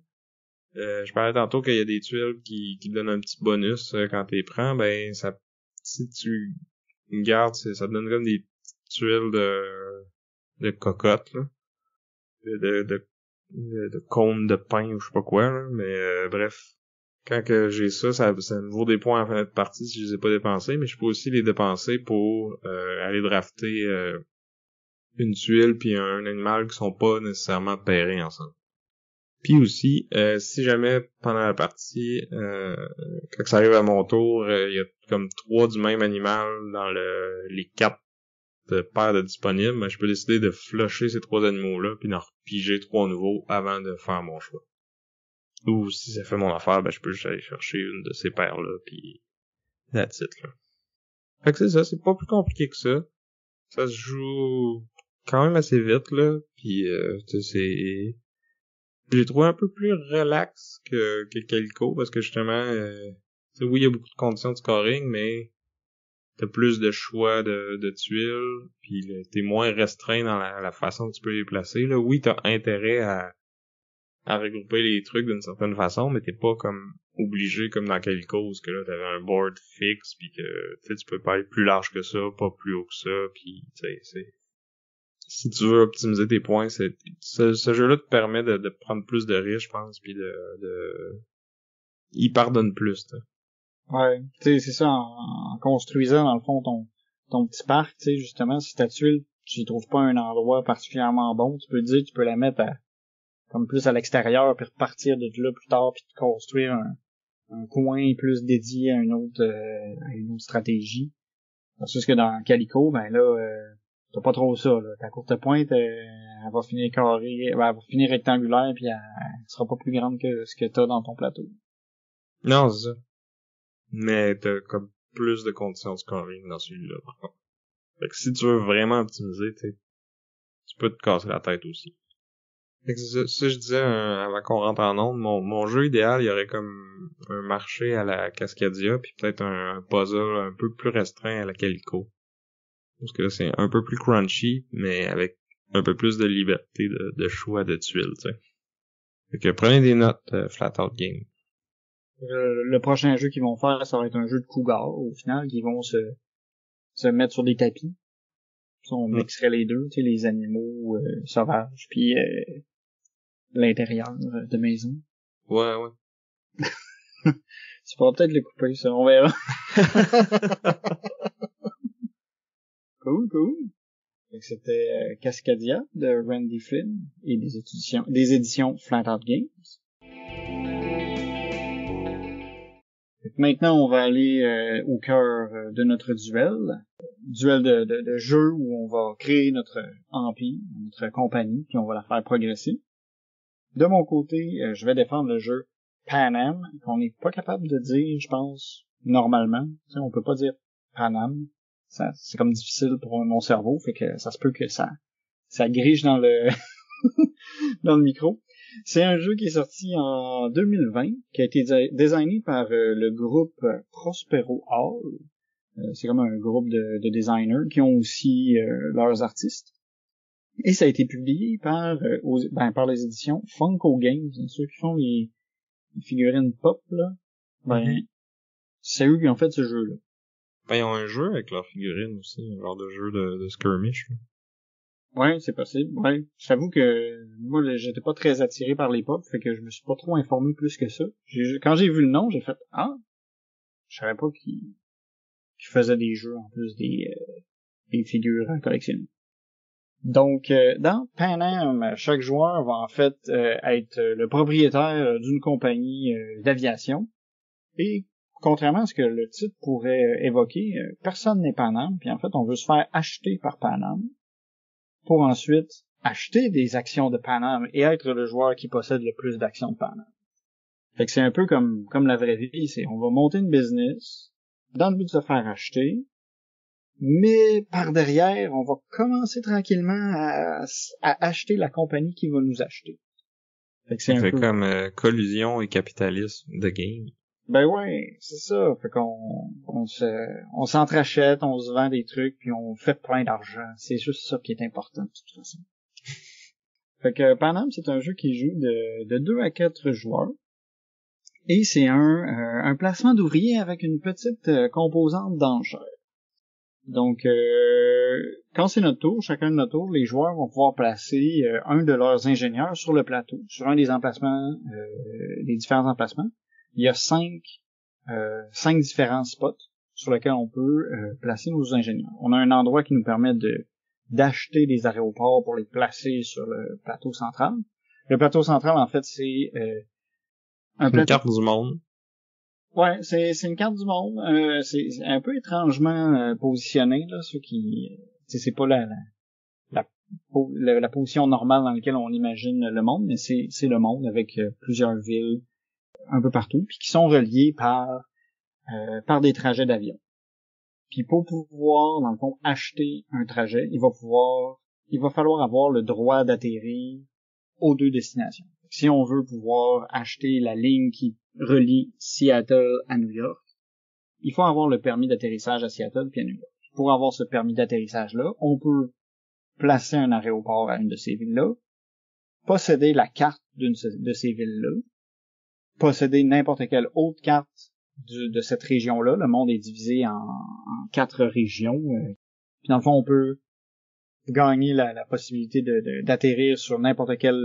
Je parlais tantôt qu'il y a des tuiles qui donnent un petit bonus quand t'es prends, ben ça, si tu gardes, ça te donne comme des petites tuiles de cocotte, là. De cône de pain ou je sais pas quoi, là. Mais bref. Quand que j'ai ça me vaut des points en fin de partie si je les ai pas dépensés, mais je peux aussi les dépenser pour aller drafter une tuile puis un animal qui sont pas nécessairement pairés ensemble. Puis aussi, si jamais pendant la partie, quand ça arrive à mon tour, il y a comme 3 du même animal dans les 4 paires de disponibles, ben, je peux décider de flusher ces 3 animaux-là puis d'en repiger 3 nouveaux avant de faire mon choix. Ou si ça fait mon affaire, ben je peux juste aller chercher une de ces paires-là puis that's it, là. Fait que c'est ça, c'est pas plus compliqué que ça. Ça se joue quand même assez vite, là, puis c'est... J'ai trouvé un peu plus relax que Calico, parce que justement, oui, il y a beaucoup de conditions de scoring, mais t'as plus de choix de tuiles, puis t'es moins restreint dans la façon que tu peux les placer. Là. Oui, t'as intérêt à regrouper les trucs d'une certaine façon, mais t'es pas comme obligé comme dans Calico, parce que là, t'avais un board fixe, puis que tu peux pas aller plus large que ça, pas plus haut que ça, puis c'est... Si tu veux optimiser tes points, ce jeu-là te permet de prendre plus de risques, je pense, puis il pardonne plus, t'sais. Ouais, tu sais, c'est ça, en construisant, dans le fond, ton petit parc, tu sais, justement, si ta tuile, tu y trouves pas un endroit particulièrement bon, tu peux te dire, tu peux la mettre comme plus à l'extérieur, puis repartir de là plus tard, puis te construire un coin plus dédié à une autre stratégie. Parce que dans Calico, ben là, t'as pas trop ça, là. Ta courte pointe, elle va finir carrée, elle va finir rectangulaire, puis elle sera pas plus grande que ce que t'as dans ton plateau. Non, c'est ça. Mais t'as comme plus de conditions de scoring dans celui-là, par contre. Fait que si tu veux vraiment optimiser, tu peux te casser la tête aussi. Fait que ça je disais avant qu'on rentre en onde, mon jeu idéal, il y aurait comme un marché à la Cascadia, puis peut-être un puzzle un peu plus restreint à la Calico. Parce que là, c'est un peu plus crunchy, mais avec un peu plus de liberté de choix de tuiles, tu sais. Fait que prenez des notes, Flat Out Game. Le prochain jeu qu'ils vont faire, ça va être un jeu de cougar, au final, qui vont se mettre sur des tapis. Ça, on mixerait les deux, tu sais, les animaux sauvages, puis l'intérieur de maison. Ouais. Tu pourras peut-être le couper, ça, on verra. Cool. Donc, c'était Cascadia de Randy Flynn et des éditions Flat Out Games. Donc, maintenant, on va aller au cœur de notre duel de jeu où on va créer notre empire, notre compagnie, puis on va la faire progresser. De mon côté, je vais défendre le jeu Pan Am, qu'on n'est pas capable de dire, je pense, normalement. Tu sais, on peut pas dire Pan Am. Ça, c'est comme difficile pour mon cerveau, fait que ça se peut que ça grige dans le dans le micro. C'est un jeu qui est sorti en 2020, qui a été designé par le groupe Prospero Hall. C'est comme un groupe de designers qui ont aussi leurs artistes. Et ça a été publié par les éditions Funko Games, ceux qui font les figurines pop, là. C'est eux qui ont fait ce jeu-là. Ils ont un jeu avec leurs figurines aussi, un genre de jeu de skirmish. Là. Ouais, c'est possible. Ouais, j'avoue que moi, j'étais pas très attiré par les pop, fait que je me suis pas trop informé plus que ça. Quand j'ai vu le nom, j'ai fait je savais pas qu'ils faisaient des jeux en plus des figures à collectionner. Donc, dans Pan Am, chaque joueur va en fait être le propriétaire d'une compagnie d'aviation. Et contrairement à ce que le titre pourrait évoquer, personne n'est Pan Am, puis en fait, on veut se faire acheter par Pan Am pour ensuite acheter des actions de Pan Am et être le joueur qui possède le plus d'actions de Pan Am. Fait que c'est un peu comme la vraie vie, c'est on va monter une business dans le but de se faire acheter, mais par derrière, on va commencer tranquillement à acheter la compagnie qui va nous acheter. Fait que c'est un peu comme collusion et capitalisme de game. Ben ouais, c'est ça. Fait qu'on s'entrachète, on se vend des trucs, puis on fait plein d'argent. C'est juste ça qui est important de toute façon. Fait que Pan Am, c'est un jeu qui joue de 2 à 4 joueurs. Et c'est un placement d'ouvriers avec une petite composante d'enchère. Donc, quand c'est notre tour, chacun de notre tour, les joueurs vont pouvoir placer un de leurs ingénieurs sur le plateau, sur un des emplacements, des différents emplacements. Il y a 5 différents spots sur lesquels on peut placer nos ingénieurs. On a un endroit qui nous permet d'acheter des aéroports pour les placer sur le plateau central. Le plateau central, en fait, c'est une carte du monde. Ouais, c'est une carte du monde. C'est un peu étrangement positionné, là, ceux qui... c'est pas la position normale dans laquelle on imagine le monde, mais c'est le monde avec plusieurs villes un peu partout, puis qui sont reliés par des trajets d'avion. Puis pour pouvoir, dans le fond, acheter un trajet, il va falloir avoir le droit d'atterrir aux 2 destinations. Si on veut pouvoir acheter la ligne qui relie Seattle à New York, il faut avoir le permis d'atterrissage à Seattle puis à New York. Pour avoir ce permis d'atterrissage-là, on peut placer un aéroport à une de ces villes-là, posséder la carte de ces villes-là, posséder n'importe quelle autre carte de cette région-là. Le monde est divisé en 4 régions. Puis dans le fond, on peut gagner la possibilité d'atterrir sur n'importe quelle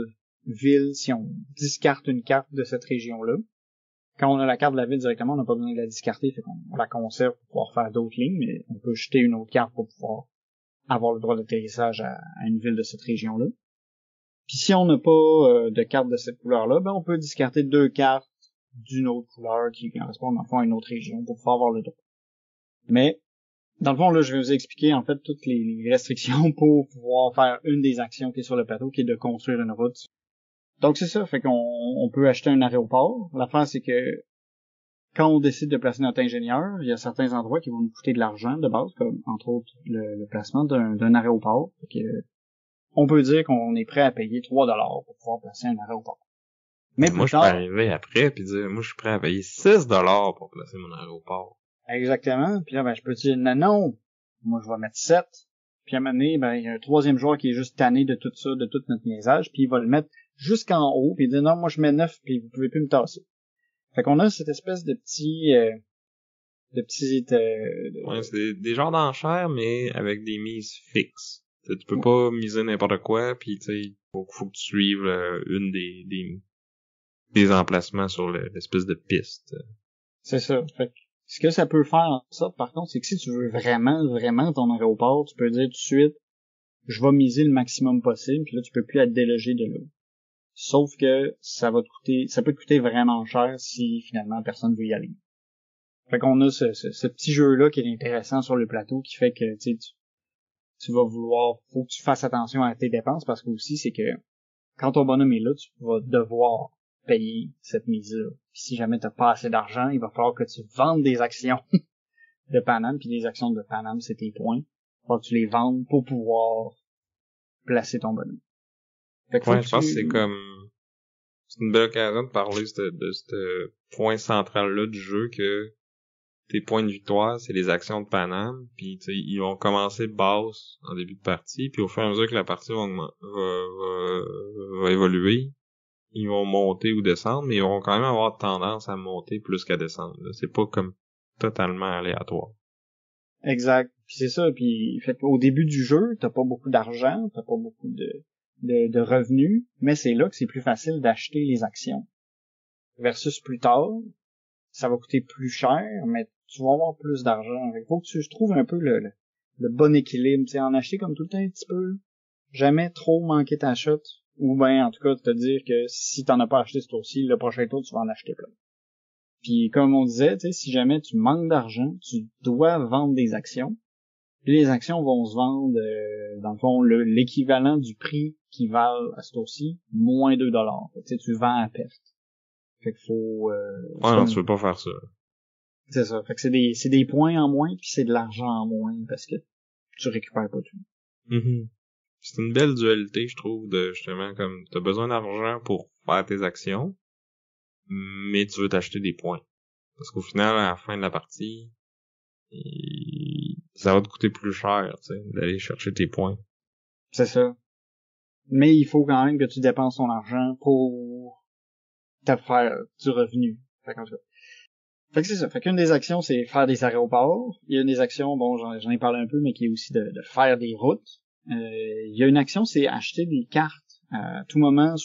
ville si on discarte une carte de cette région-là. Quand on a la carte de la ville directement, on n'a pas besoin de la discarter, fait qu'on la conserve pour pouvoir faire d'autres lignes, mais on peut jeter une autre carte pour pouvoir avoir le droit d'atterrissage à une ville de cette région-là. Puis si on n'a pas de carte de cette couleur-là, ben on peut discarter 2 cartes d'une autre couleur qui correspondent en fond à une autre région pour pouvoir avoir le droit. Mais dans le fond, là, je vais vous expliquer en fait toutes les restrictions pour pouvoir faire une des actions qui est sur le plateau, qui est de construire une route. Donc c'est ça, fait qu'on peut acheter un aéroport. L'affaire, c'est que quand on décide de placer notre ingénieur, il y a certains endroits qui vont nous coûter de l'argent de base, comme entre autres le placement d'un aéroport. Fait que, on peut dire qu'on est prêt à payer 3$ pour pouvoir placer un aéroport. Mais moi, je peux arriver après puis dire, moi, je suis prêt à payer 6$ pour placer mon aéroport. Exactement. Puis là, ben, je peux dire, non, moi, je vais mettre 7. Puis à un moment donné, ben, il y a un troisième joueur qui est juste tanné de tout ça, de tout notre niaisage, puis il va le mettre jusqu'en haut, puis il dit, non, moi, je mets 9, puis vous pouvez plus me tasser. Fait qu'on a cette espèce de petits Ouais, c'est des genres d'enchères, mais avec des mises fixes. T'sais, tu peux pas miser n'importe quoi, puis tu sais, faut que tu suives une des emplacements sur l'espèce de piste. C'est ça. Fait que ce que ça peut faire en sorte, par contre, c'est que si tu veux vraiment ton aéroport, tu peux dire tout de suite, je vais miser le maximum possible, puis là, tu peux plus être délogé de là. Sauf que ça peut te coûter vraiment cher si finalement personne veut y aller. Fait qu'on a ce petit jeu-là qui est intéressant sur le plateau, qui fait que tu vas vouloir, faut que tu fasses attention à tes dépenses, parce que aussi c'est que quand ton bonhomme est là, tu vas devoir payer cette mise-là. Puis si jamais t'as pas assez d'argent, il va falloir que tu vendes des actions de Paname, puis les actions de Paname, c'est tes points. Il va falloir que tu les vendes pour pouvoir placer ton bonhomme. Fait que Ouais, je pense que c'est une belle occasion de parler de ce point central-là du jeu, que tes points de victoire, c'est les actions de Paname, puis tu sais, ils vont commencer basse en début de partie, puis au fur et à mesure que la partie va évoluer, ils vont monter ou descendre, mais ils vont quand même avoir tendance à monter plus qu'à descendre. Là. C'est pas comme totalement aléatoire. Exact. Puis c'est ça. Puis fait au début du jeu, t'as pas beaucoup d'argent, t'as pas beaucoup de revenus, mais c'est là que c'est plus facile d'acheter les actions. Versus plus tard, ça va coûter plus cher, mais tu vas avoir plus d'argent. Il faut que tu trouves un peu le bon équilibre. Tu sais, en acheter comme tout le temps un petit peu, jamais trop manquer ta shot, ou ben en tout cas te dire que si t'en as pas acheté ce tour-ci, le prochain tour tu vas en acheter plein. Puis comme on disait, tu sais, si jamais tu manques d'argent, tu dois vendre des actions. Puis les actions vont se vendre, dans le fond, l'équivalent du prix qu'ils valent à ce tour-ci, moins 2$. Fait que, tu sais, tu vends à perte. Fait qu'il faut... ouais, non, tu veux pas faire ça. C'est ça. Fait que c'est des points en moins, puis c'est de l'argent en moins, parce que tu récupères pas tout. Mm-hmm. C'est une belle dualité, je trouve, de justement, comme t'as besoin d'argent pour faire tes actions, mais tu veux t'acheter des points. Parce qu'au final, à la fin de la partie, ça va te coûter plus cher, tu sais, d'aller chercher tes points. C'est ça. Mais il faut quand même que tu dépenses ton argent pour te faire du revenu. Fait que c'est ça. Fait qu'une des actions, c'est faire des aéroports. Il y a une des actions, bon, j'en ai parlé un peu, mais qui est aussi de faire des routes. Il y a une action, c'est acheter des cartes. À tout moment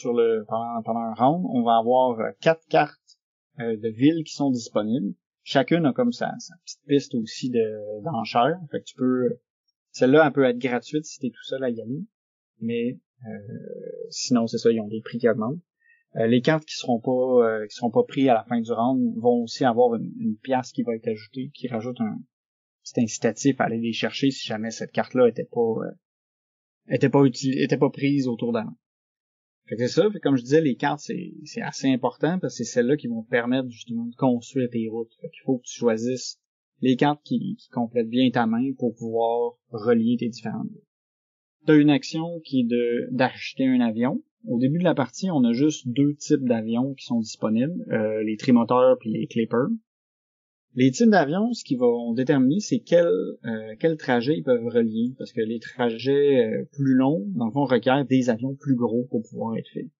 pendant un round, on va avoir 4 cartes de villes qui sont disponibles. Chacune a comme sa petite piste aussi d'enchères. Fait que tu peux, celle-là, elle peut être gratuite si t'es tout seul à y aller. Mais sinon, c'est ça, ils ont des prix qui augmentent. Les cartes qui seront pas pris à la fin du round vont aussi avoir une pièce qui va être ajoutée, qui rajoute un petit incitatif à aller les chercher si jamais cette carte-là était pas prise autour d'avant. Fait que c'est ça, fait que comme je disais, les cartes, c'est assez important parce que c'est celles-là qui vont te permettre justement de construire tes routes. Fait qu'il faut que tu choisisses les cartes qui complètent bien ta main pour pouvoir relier tes différentes routes. T'as une action qui est d'acheter un avion. Au début de la partie, on a juste 2 types d'avions qui sont disponibles, les trimoteurs puis les clippers. Les types d'avions, ce qu'ils vont déterminer, c'est quel trajet ils peuvent relier, parce que les trajets plus longs, dans le fond, requièrent des avions plus gros pour pouvoir être faits.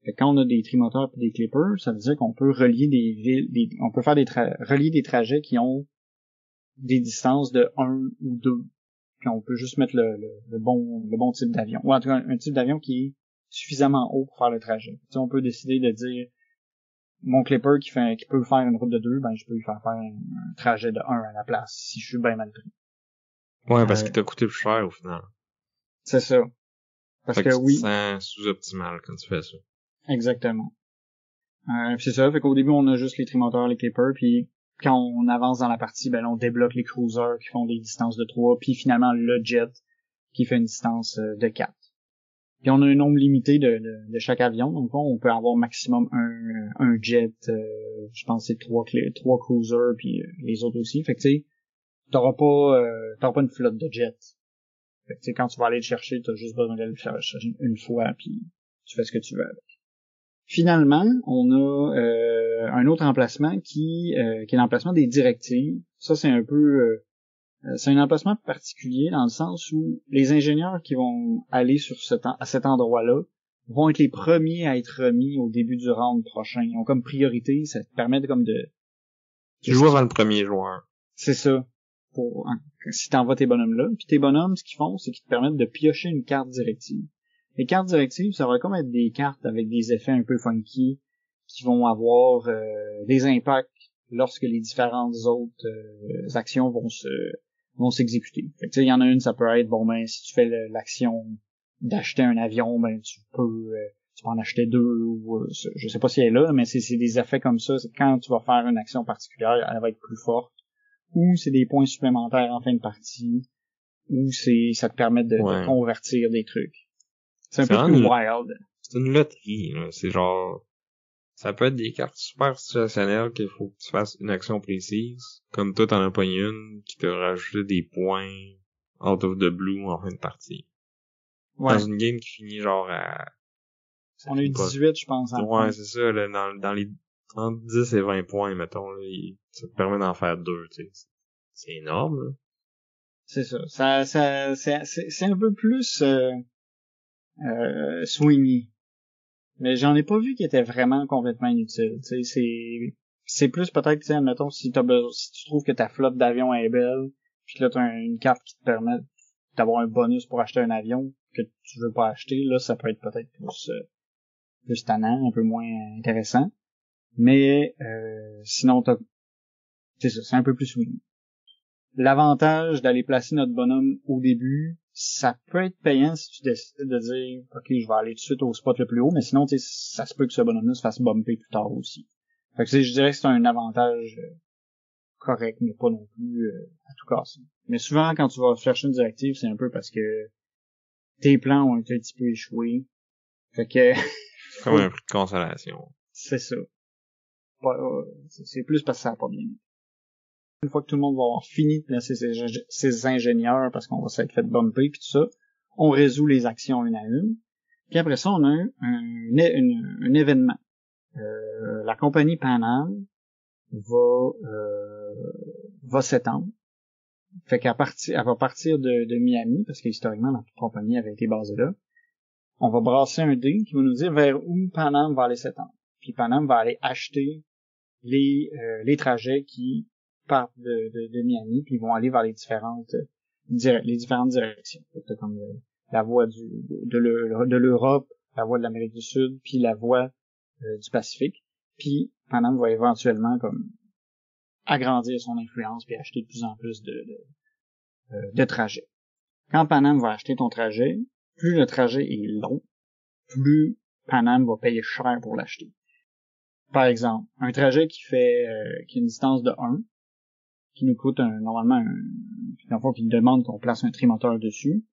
Fait que quand on a des trimoteurs et des clippers, ça veut dire qu'on peut relier des villes, on peut faire relier des trajets qui ont des distances de 1 ou 2. Puis on peut juste mettre le bon type d'avion. Ou en tout cas, un type d'avion qui est suffisamment haut pour faire le trajet. Tu sais, on peut décider de dire, mon clipper qui peut faire une route de 2, ben je peux lui faire un trajet de 1 à la place, si je suis bien mal pris. Ouais, parce qu'il t'a coûté plus cher au final. C'est ça. Parce fait que oui. Tu te sens sous-optimal quand tu fais ça. Exactement. C'est ça, fait qu'au début on a juste les trimoteurs, les clippers, puis quand on avance dans la partie, ben là, on débloque les cruisers qui font des distances de 3, puis finalement le jet qui fait une distance de 4. Puis on a un nombre limité de chaque avion, donc on peut avoir maximum un jet, je pense que c'est 3 cruisers, puis les autres aussi. Fait que tu sais, t'auras pas une flotte de jets. Fait que tu sais, quand tu vas aller le chercher, t'as juste besoin d'aller le chercher une fois, puis tu fais ce que tu veux avec. Finalement, on a un autre emplacement qui est l'emplacement des directives. Ça, c'est un peu c'est un emplacement particulier dans le sens où les ingénieurs qui vont aller à cet endroit-là vont être les premiers à être remis au début du round prochain. Ils ont comme priorité, ça te permet Tu joues avant le premier joueur. C'est ça. Si t'envoies tes bonhommes là. Puis tes bonhommes, ce qu'ils font, c'est qu'ils te permettent de piocher une carte directive. Les cartes directives, ça va comme être des cartes avec des effets un peu funky qui vont avoir des impacts lorsque les différentes autres actions vont s'exécuter. Fait que tu sais, il y en a une, ça peut être si tu fais l'action d'acheter un avion, tu peux en acheter deux ou je sais pas si elle est là, mais c'est des effets comme ça. C'est quand tu vas faire une action particulière, elle va être plus forte. Ou c'est des points supplémentaires en fin de partie, ou ça te permet de convertir des trucs. C'est un peu plus wild. C'est une loterie, là. C'est genre, ça peut être des cartes super situationnelles qu'il faut que tu fasses une action précise. Comme toi, t'en as pas une qui te rajoute des points out of the blue en fin de partie. Ouais. Dans une game qui finit genre à... On a eu 18, je pense. Ouais, c'est ça, là, dans les entre 10 et 20 points, mettons, là, ça te permet d'en faire 2, tu sais. C'est énorme, là. C'est ça. C'est un peu plus swingy. Mais j'en ai pas vu qui était vraiment complètement inutile. Tu sais, c'est plus peut-être, tu sais, admettons, si tu trouves que ta flotte d'avions est belle, puis que là t'as une carte qui te permet d'avoir un bonus pour acheter un avion que tu veux pas acheter, là ça peut être peut-être plus tannant, un peu moins intéressant. Mais sinon c'est ça, c'est un peu plus swingy. L'avantage d'aller placer notre bonhomme au début, ça peut être payant si tu décides de dire « Ok, je vais aller tout de suite au spot le plus haut », mais sinon, tu sais, ça se peut que ce bonhomme-là se fasse bumper plus tard aussi. Fait que je dirais que c'est un avantage correct, mais pas non plus à tout casser. Mais souvent, quand tu vas chercher une directive, c'est un peu parce que tes plans ont été un petit peu échoués. Fait que... Comme un prix de consolation. C'est ça. C'est plus parce que ça n'a pas bien été. Une fois que tout le monde va avoir fini de placer ses ingénieurs parce qu'on va s'être fait bumper puis tout ça, on résout les actions une à une. Puis après ça, on a un événement. La compagnie Pan Am va s'étendre. Fait elle va partir de Miami parce que historiquement la compagnie avait été basée là. On va brasser un dé qui va nous dire vers où Pan Am va aller s'étendre. Puis Pan Am va aller acheter les trajets qui partent de Miami, puis ils vont aller vers les différentes directions. C'est comme la voie de l'Europe, la voie de l'Amérique du Sud, puis la voie du Pacifique. Puis Pan Am va éventuellement comme agrandir son influence puis acheter de plus en plus de trajets. Quand Pan Am va acheter ton trajet, plus le trajet est long, plus Pan Am va payer cher pour l'acheter. Par exemple, un trajet qui a une distance de 1, qui nous coûte normalement qui demande qu'on place un trimoteur dessus.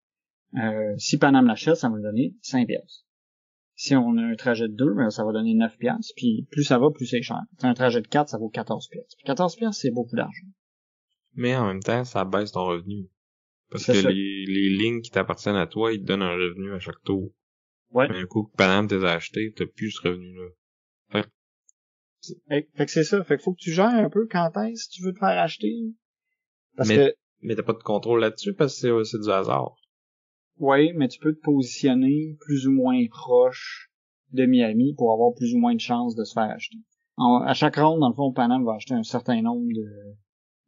Si Pan Am l'achète, ça va nous donner 5 piastres. Si on a un trajet de 2, ça va donner 9 piastres, puis plus ça va, plus c'est cher. Un trajet de 4, ça vaut 14 piastres. 14 piastres, c'est beaucoup d'argent. Mais en même temps, ça baisse ton revenu. Parce que les lignes qui t'appartiennent à toi, ils te donnent un revenu à chaque tour. Ouais. Mais un coup que Pan Am t'es acheté, t'as plus ce revenu-là. Fait que c'est ça. Fait que faut que tu gères un peu quand est-ce que tu veux te faire acheter. Mais t'as pas de contrôle là-dessus parce que c'est du hasard. Oui, mais tu peux te positionner plus ou moins proche de Miami pour avoir plus ou moins de chances de se faire acheter. À chaque round, dans le fond, Pan Am va acheter un certain nombre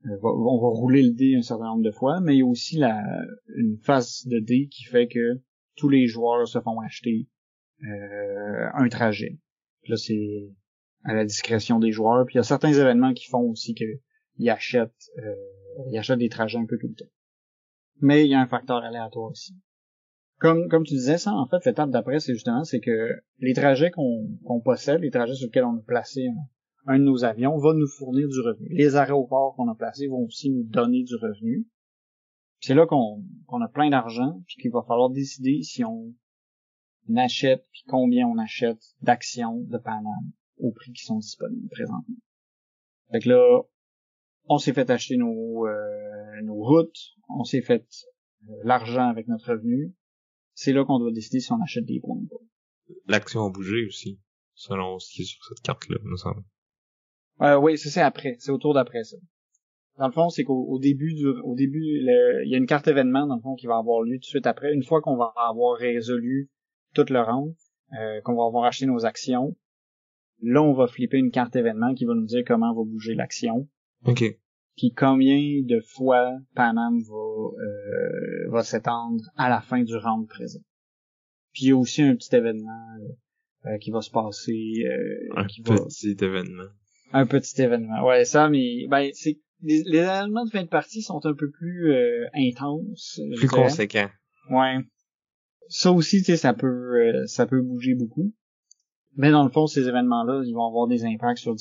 on va rouler le dé un certain nombre de fois, mais il y a aussi une phase de dé qui fait que tous les joueurs se font acheter un trajet. Puis là, c'est à la discrétion des joueurs. Puis il y a certains événements qui font aussi qu'ils achètent des trajets un peu tout le temps. Mais il y a un facteur aléatoire aussi. Comme tu disais, ça, en fait, l'étape d'après, c'est que les trajets qu'on possède, les trajets sur lesquels on a placé un de nos avions, va nous fournir du revenu. Les aéroports qu'on a placés vont aussi nous donner du revenu. C'est là qu'on a plein d'argent, puis qu'il va falloir décider si on achète, puis combien on achète d'actions de Pan Am au prix qui sont disponibles présentement. Fait que là, on s'est fait acheter nos routes, on s'est fait l'argent avec notre revenu. C'est là qu'on doit décider si on achète des points ou pas. L'action a bougé aussi, selon ce qui est sur cette carte-là, me semble. Oui, c'est après. C'est au tour d'après ça. Dans le fond, c'est qu'au début, il y a une carte événement, dans le fond, qui va avoir lieu tout de suite après. Une fois qu'on va avoir résolu tout le round, qu'on va avoir acheté nos actions. Là, on va flipper une carte événement qui va nous dire comment va bouger l'action. OK. Puis combien de fois Panam va s'étendre à la fin du round présent. Puis il y a aussi un petit événement qui va se passer. Événement. Un petit événement. Ouais, ça, mais ben c'est les événements de fin de partie sont un peu plus intenses. Plus conséquents. Ouais. Ça aussi, tu sais, ça peut bouger beaucoup. Mais dans le fond, ces événements-là, ils vont avoir des impacts sur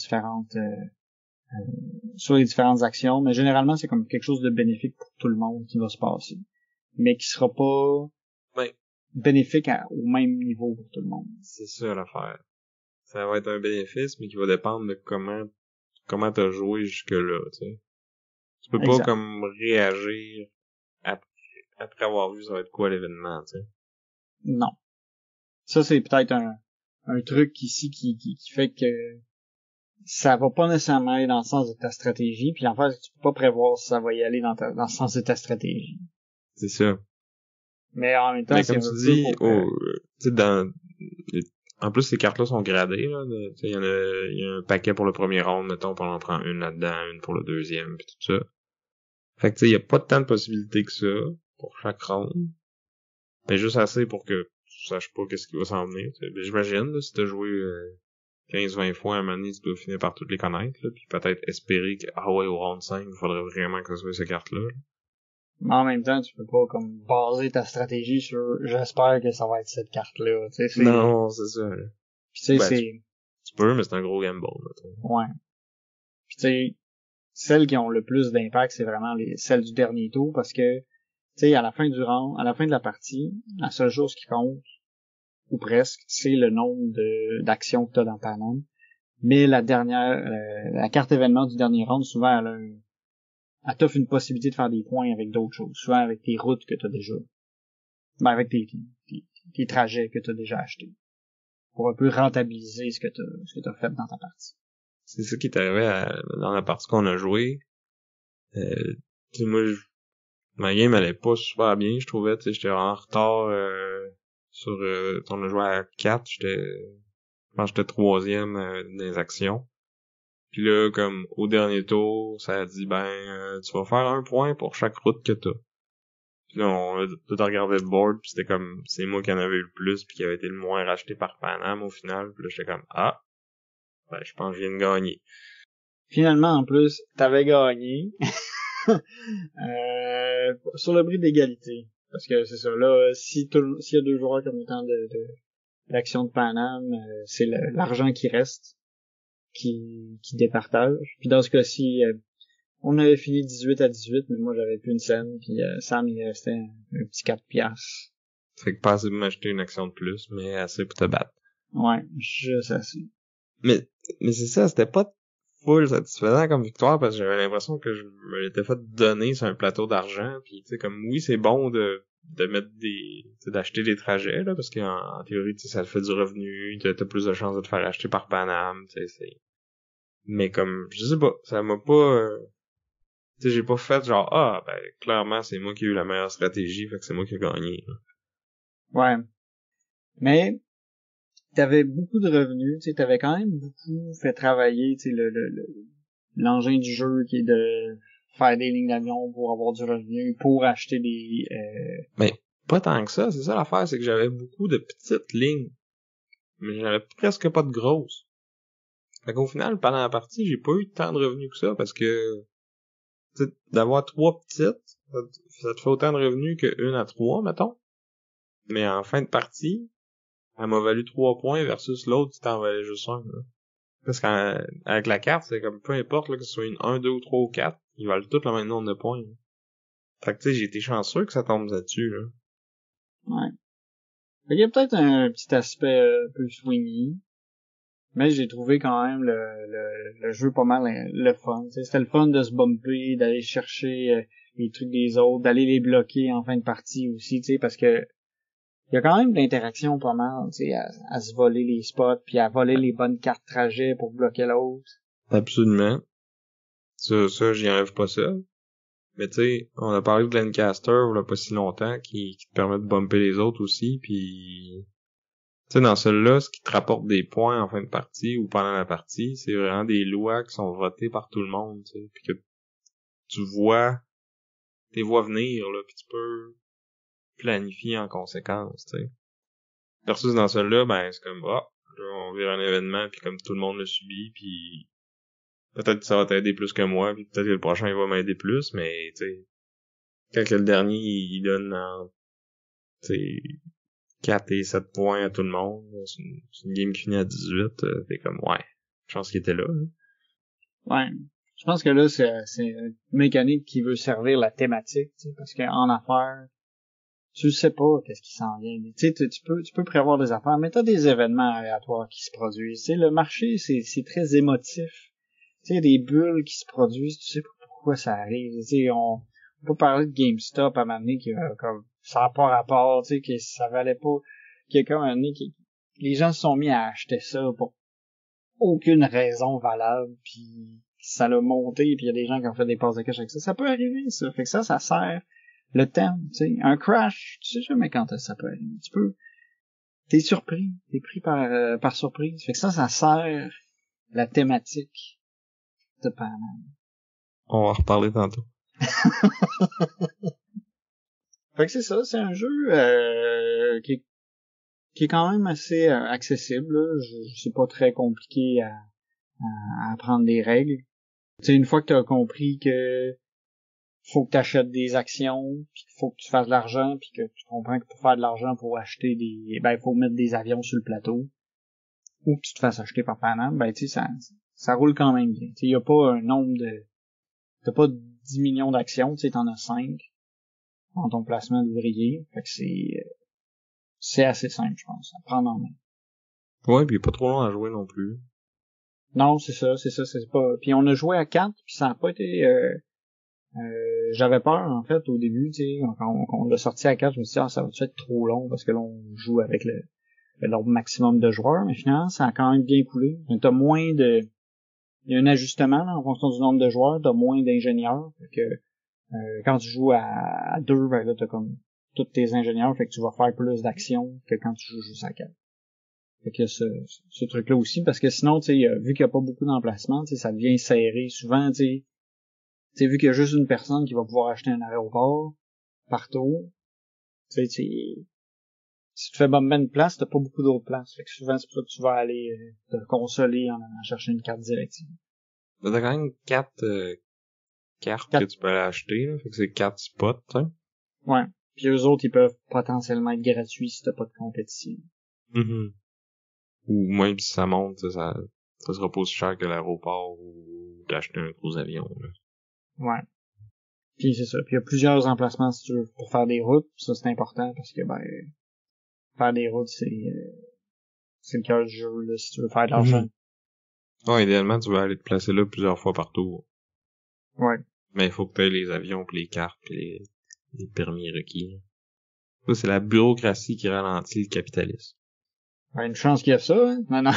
sur les différentes actions, mais généralement, c'est comme quelque chose de bénéfique pour tout le monde qui va se passer. Mais qui sera pas bénéfique au même niveau pour tout le monde. C'est ça l'affaire. Ça va être un bénéfice, mais qui va dépendre de comment t'as joué jusque-là, tu sais. Tu peux pas comme réagir après avoir vu ça va être quoi l'événement, tu sais. Non. Ça, c'est peut-être un truc ici qui fait que ça va pas nécessairement aller dans le sens de ta stratégie, puis en fait, tu peux pas prévoir si ça va y aller dans le sens de ta stratégie. C'est ça. Mais en même temps, c'est comme tu dis, tu sais, en plus, ces cartes-là sont gradées, là. Il y a un paquet pour le premier round, mettons, on en prend une là-dedans, une pour le deuxième, puis tout ça. Fait que, tu sais, il y a pas tant de possibilités que ça, pour chaque round. Mais juste assez pour que tu saches pas qu'est-ce qui va s'en venir, t'sais. J'imagine, là, si t'as joué 15-20 fois à un moment donné, tu dois finir par toutes les connaître, là, puis peut-être espérer que, au round 5, il faudrait vraiment que ce soit ces cartes-là. Mais en même temps, tu peux pas comme baser ta stratégie sur j'espère que ça va être cette carte-là. Non, c'est ça. Puis tu sais, tu peux, mais c'est un gros gamble. Là, ouais. Puis tu sais, celles qui ont le plus d'impact, c'est vraiment celles du dernier tour, parce que tu sais, à la fin du round, à la fin de la partie, la seule chose qui compte, ou presque, c'est le nombre d'actions que t'as dans ta main. Mais la carte événement du dernier round, souvent, elle t'offre une possibilité de faire des points avec d'autres choses. Souvent avec tes routes que t'as déjà. Ben, avec tes trajets que t'as déjà achetés. Pour un peu rentabiliser ce que t'as fait dans ta partie. C'est ça qui est arrivé dans la partie qu'on a joué. Tu sais, moi, ma game allait pas super bien, je trouvais. Tu sais, j'étais en retard on a joué à 4, je pense que j'étais troisième dans les actions. Puis là, comme au dernier tour, ça a dit tu vas faire 1 point pour chaque route que t'as. Puis là, on a tout regardé le board, puis c'était comme c'est moi qui en avais eu le plus, puis qui avait été le moins racheté par Panam au final. Puis là, j'étais comme je pense que je viens de gagner. Finalement, en plus, t'avais gagné sur le bris d'égalité. Parce que c'est ça, là, s'il y a 2 joueurs qui ont autant d'action de Panam, c'est l'argent qui reste, qui départage. Puis dans ce cas-ci, on avait fini 18-18, mais moi j'avais plus une scène, puis Sam il restait un petit 4 piastres. Fait que pas assez pour m'acheter une action de plus, mais assez pour te battre. Ouais, juste assez. Mais c'est ça, c'était pas full satisfaisant comme victoire, parce que j'avais l'impression que je me l'étais fait donner sur un plateau d'argent, puis tu sais, comme oui, c'est bon de mettre d'acheter des trajets, là, parce qu'en théorie, tu sais, ça te fait du revenu, t'as plus de chances de te faire acheter par Panam, tu sais, mais comme, je sais pas, ça m'a pas, tu sais, j'ai pas fait genre, clairement, c'est moi qui ai eu la meilleure stratégie, fait que c'est moi qui ai gagné, là. Ouais. Mais, t'avais beaucoup de revenus, tu sais, t'avais quand même beaucoup fait travailler, tu sais, l'engin du jeu qui est de faire des lignes d'avion pour avoir du revenu, pour acheter des... Mais pas tant que ça, c'est ça l'affaire, c'est que j'avais beaucoup de petites lignes, mais j'avais presque pas de grosses. Fait qu'au final, pendant la partie, j'ai pas eu tant de revenus que ça, parce que d'avoir 3 petites, ça te fait autant de revenus que 1 à 3, mettons. Mais en fin de partie, elle m'a valu 3 points versus l'autre qui t'en valait juste 1. Là. Parce qu'avec la carte, c'est comme peu importe là, que ce soit une 1, 2 ou 3 ou 4, ils valent tous le même nombre de points. Là. Fait que tu sais, j'ai été chanceux que ça tombe là-dessus. Là. Ouais. Fait qu'il y a peut-être un petit aspect un peu swingy, mais j'ai trouvé quand même le jeu pas mal le fun. T'sais, c'était le fun de se bumper, d'aller chercher les trucs des autres, d'aller les bloquer en fin de partie aussi, parce que il y a quand même de l'interaction pas mal, à se voler les spots, puis à voler les bonnes cartes trajet pour bloquer l'autre. Absolument. Ça, j'y enlève pas ça. Mais tu sais, on a parlé de Lancaster il y a pas si longtemps, qui te permet de bumper les autres aussi, puis sais, dans celui-là, ce qui te rapporte des points en fin de partie ou pendant la partie, c'est vraiment des lois qui sont votées par tout le monde, tu sais, puis que tu vois, tes vois venir, là, puis tu peux planifier en conséquence, tu sais. Versus dans celui-là, ben, c'est comme, là, on vire un événement, puis comme tout le monde le subit, puis peut-être que ça va t'aider plus que moi, puis peut-être que le prochain, il va m'aider plus, mais, tu sais, quand que le dernier, il donne, tu sais, 4 et 7 points à tout le monde, c'est une game qui finit à 18, t'es comme, ouais, je pense qu'il était là, hein. Ouais. Je pense que là, c'est une mécanique qui veut servir la thématique, tu sais, parce qu'en affaires, tu sais pas qu'est-ce qui s'en vient. Tu sais, tu peux prévoir des affaires, mais t'as des événements aléatoires qui se produisent. Tu sais, le marché, c'est très émotif. Tu sais, des bulles qui se produisent, tu sais pas pourquoi ça arrive. Tu sais, on peut parler de GameStop à un moment donné, comme, ça n'a pas rapport, tu sais, que ça valait pas, qu'il y a comme un moment donné, les gens se sont mis à acheter ça pour aucune raison valable, puis ça l'a monté, puis il y a des gens qui ont fait des passes de cash avec ça. Ça peut arriver, ça. Fait que ça sert le thème, tu sais. Un crash, tu sais jamais quand ça peut arriver. T'es surpris, t'es pris par surprise. Fait que ça sert la thématique de Panam. On va en reparler tantôt. Fait que c'est ça, c'est un jeu qui est quand même assez accessible, là. C'est pas très compliqué à apprendre des règles. Tu sais, une fois que t'as compris que faut que t'achètes des actions, puis qu'il faut que tu fasses de l'argent, puis que tu comprends que pour faire de l'argent, faut acheter faut mettre des avions sur le plateau, ou que tu te fasses acheter par Panam, ben tu sais, ça roule quand même bien. Tu sais, y a pas un nombre t'as pas 10 millions d'actions, tu sais, t'en as 5 dans ton placement d'ouvrier. Fait que c'est assez simple, je pense, à prendre en main. Ouais, puis pas trop long à jouer non plus. Non, c'est pas. Puis on a joué à 4, puis ça a pas été. J'avais peur en fait au début, tu sais, quand on l'a sorti à 4, je me suis dit ça va être trop long parce que là on joue avec le maximum de joueurs, mais finalement ça a quand même bien coulé. T'as moins de. Il y a un ajustement là, en fonction du nombre de joueurs, t'as moins d'ingénieurs. Fait que quand tu joues à 2, ben là t'as comme tous tes ingénieurs, fait que tu vas faire plus d'actions que quand tu joues juste à 4. Fait que ce truc-là aussi, parce que sinon, tu sais, vu qu'il n'y a pas beaucoup d'emplacements, tu sais, ça devient serré. Souvent, tu sais, vu qu'il y a juste une personne qui va pouvoir acheter un aéroport partout, tu sais, si tu fais bomber une place, t'as pas beaucoup d'autres places. Fait que souvent, c'est pour ça que tu vas aller te consoler en allant chercher une carte directive. T'as quand même 4 cartes que tu peux aller acheter, là. Fait que c'est 4 spots, hein. Ouais. Puis eux autres, ils peuvent potentiellement être gratuits si t'as pas de compétition. Mm-hmm. Ou même si ça monte, ça sera pas aussi cher que l'aéroport ou d'acheter un gros avion, là. Ouais. Puis c'est ça. Puis il y a plusieurs emplacements si tu veux pour faire des routes. Ça c'est important parce que faire des routes c'est le cœur du jeu là, si tu veux faire de l'argent. Ouais, idéalement tu vas aller te placer là plusieurs fois par tour. Ouais. Mais il faut que tu aies les avions, pis les cartes, pis les permis requis. Ça, c'est la bureaucratie qui ralentit le capitalisme. Ouais, une chance qu'il y a ça, hein? Non.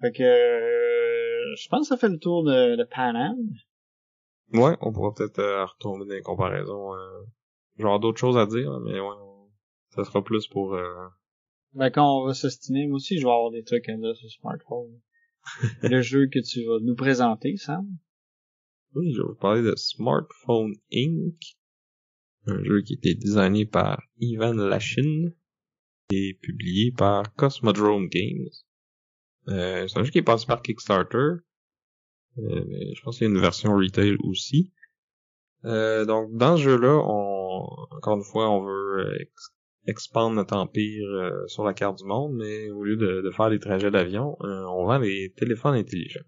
Fait que je pense que ça fait le tour de Panam. Ouais, on pourra peut-être retomber dans les comparaisons. Genre d'autres choses à dire, mais ouais, ça sera plus pour... Ben quand on va s'ostiner, moi aussi je vais avoir des trucs à dire sur smartphone. Le jeu que tu vas nous présenter, Sam. Oui, je vais vous parler de Smartphone Inc. Un jeu qui a été designé par Ivan Lachin et publié par Cosmodrome Games. C'est un jeu qui est passé par Kickstarter. Mais je pense qu'il y a une version retail aussi. Donc dans ce jeu-là, encore une fois, on veut expandre notre empire sur la carte du monde, mais au lieu de faire des trajets d'avion, on vend des téléphones intelligents.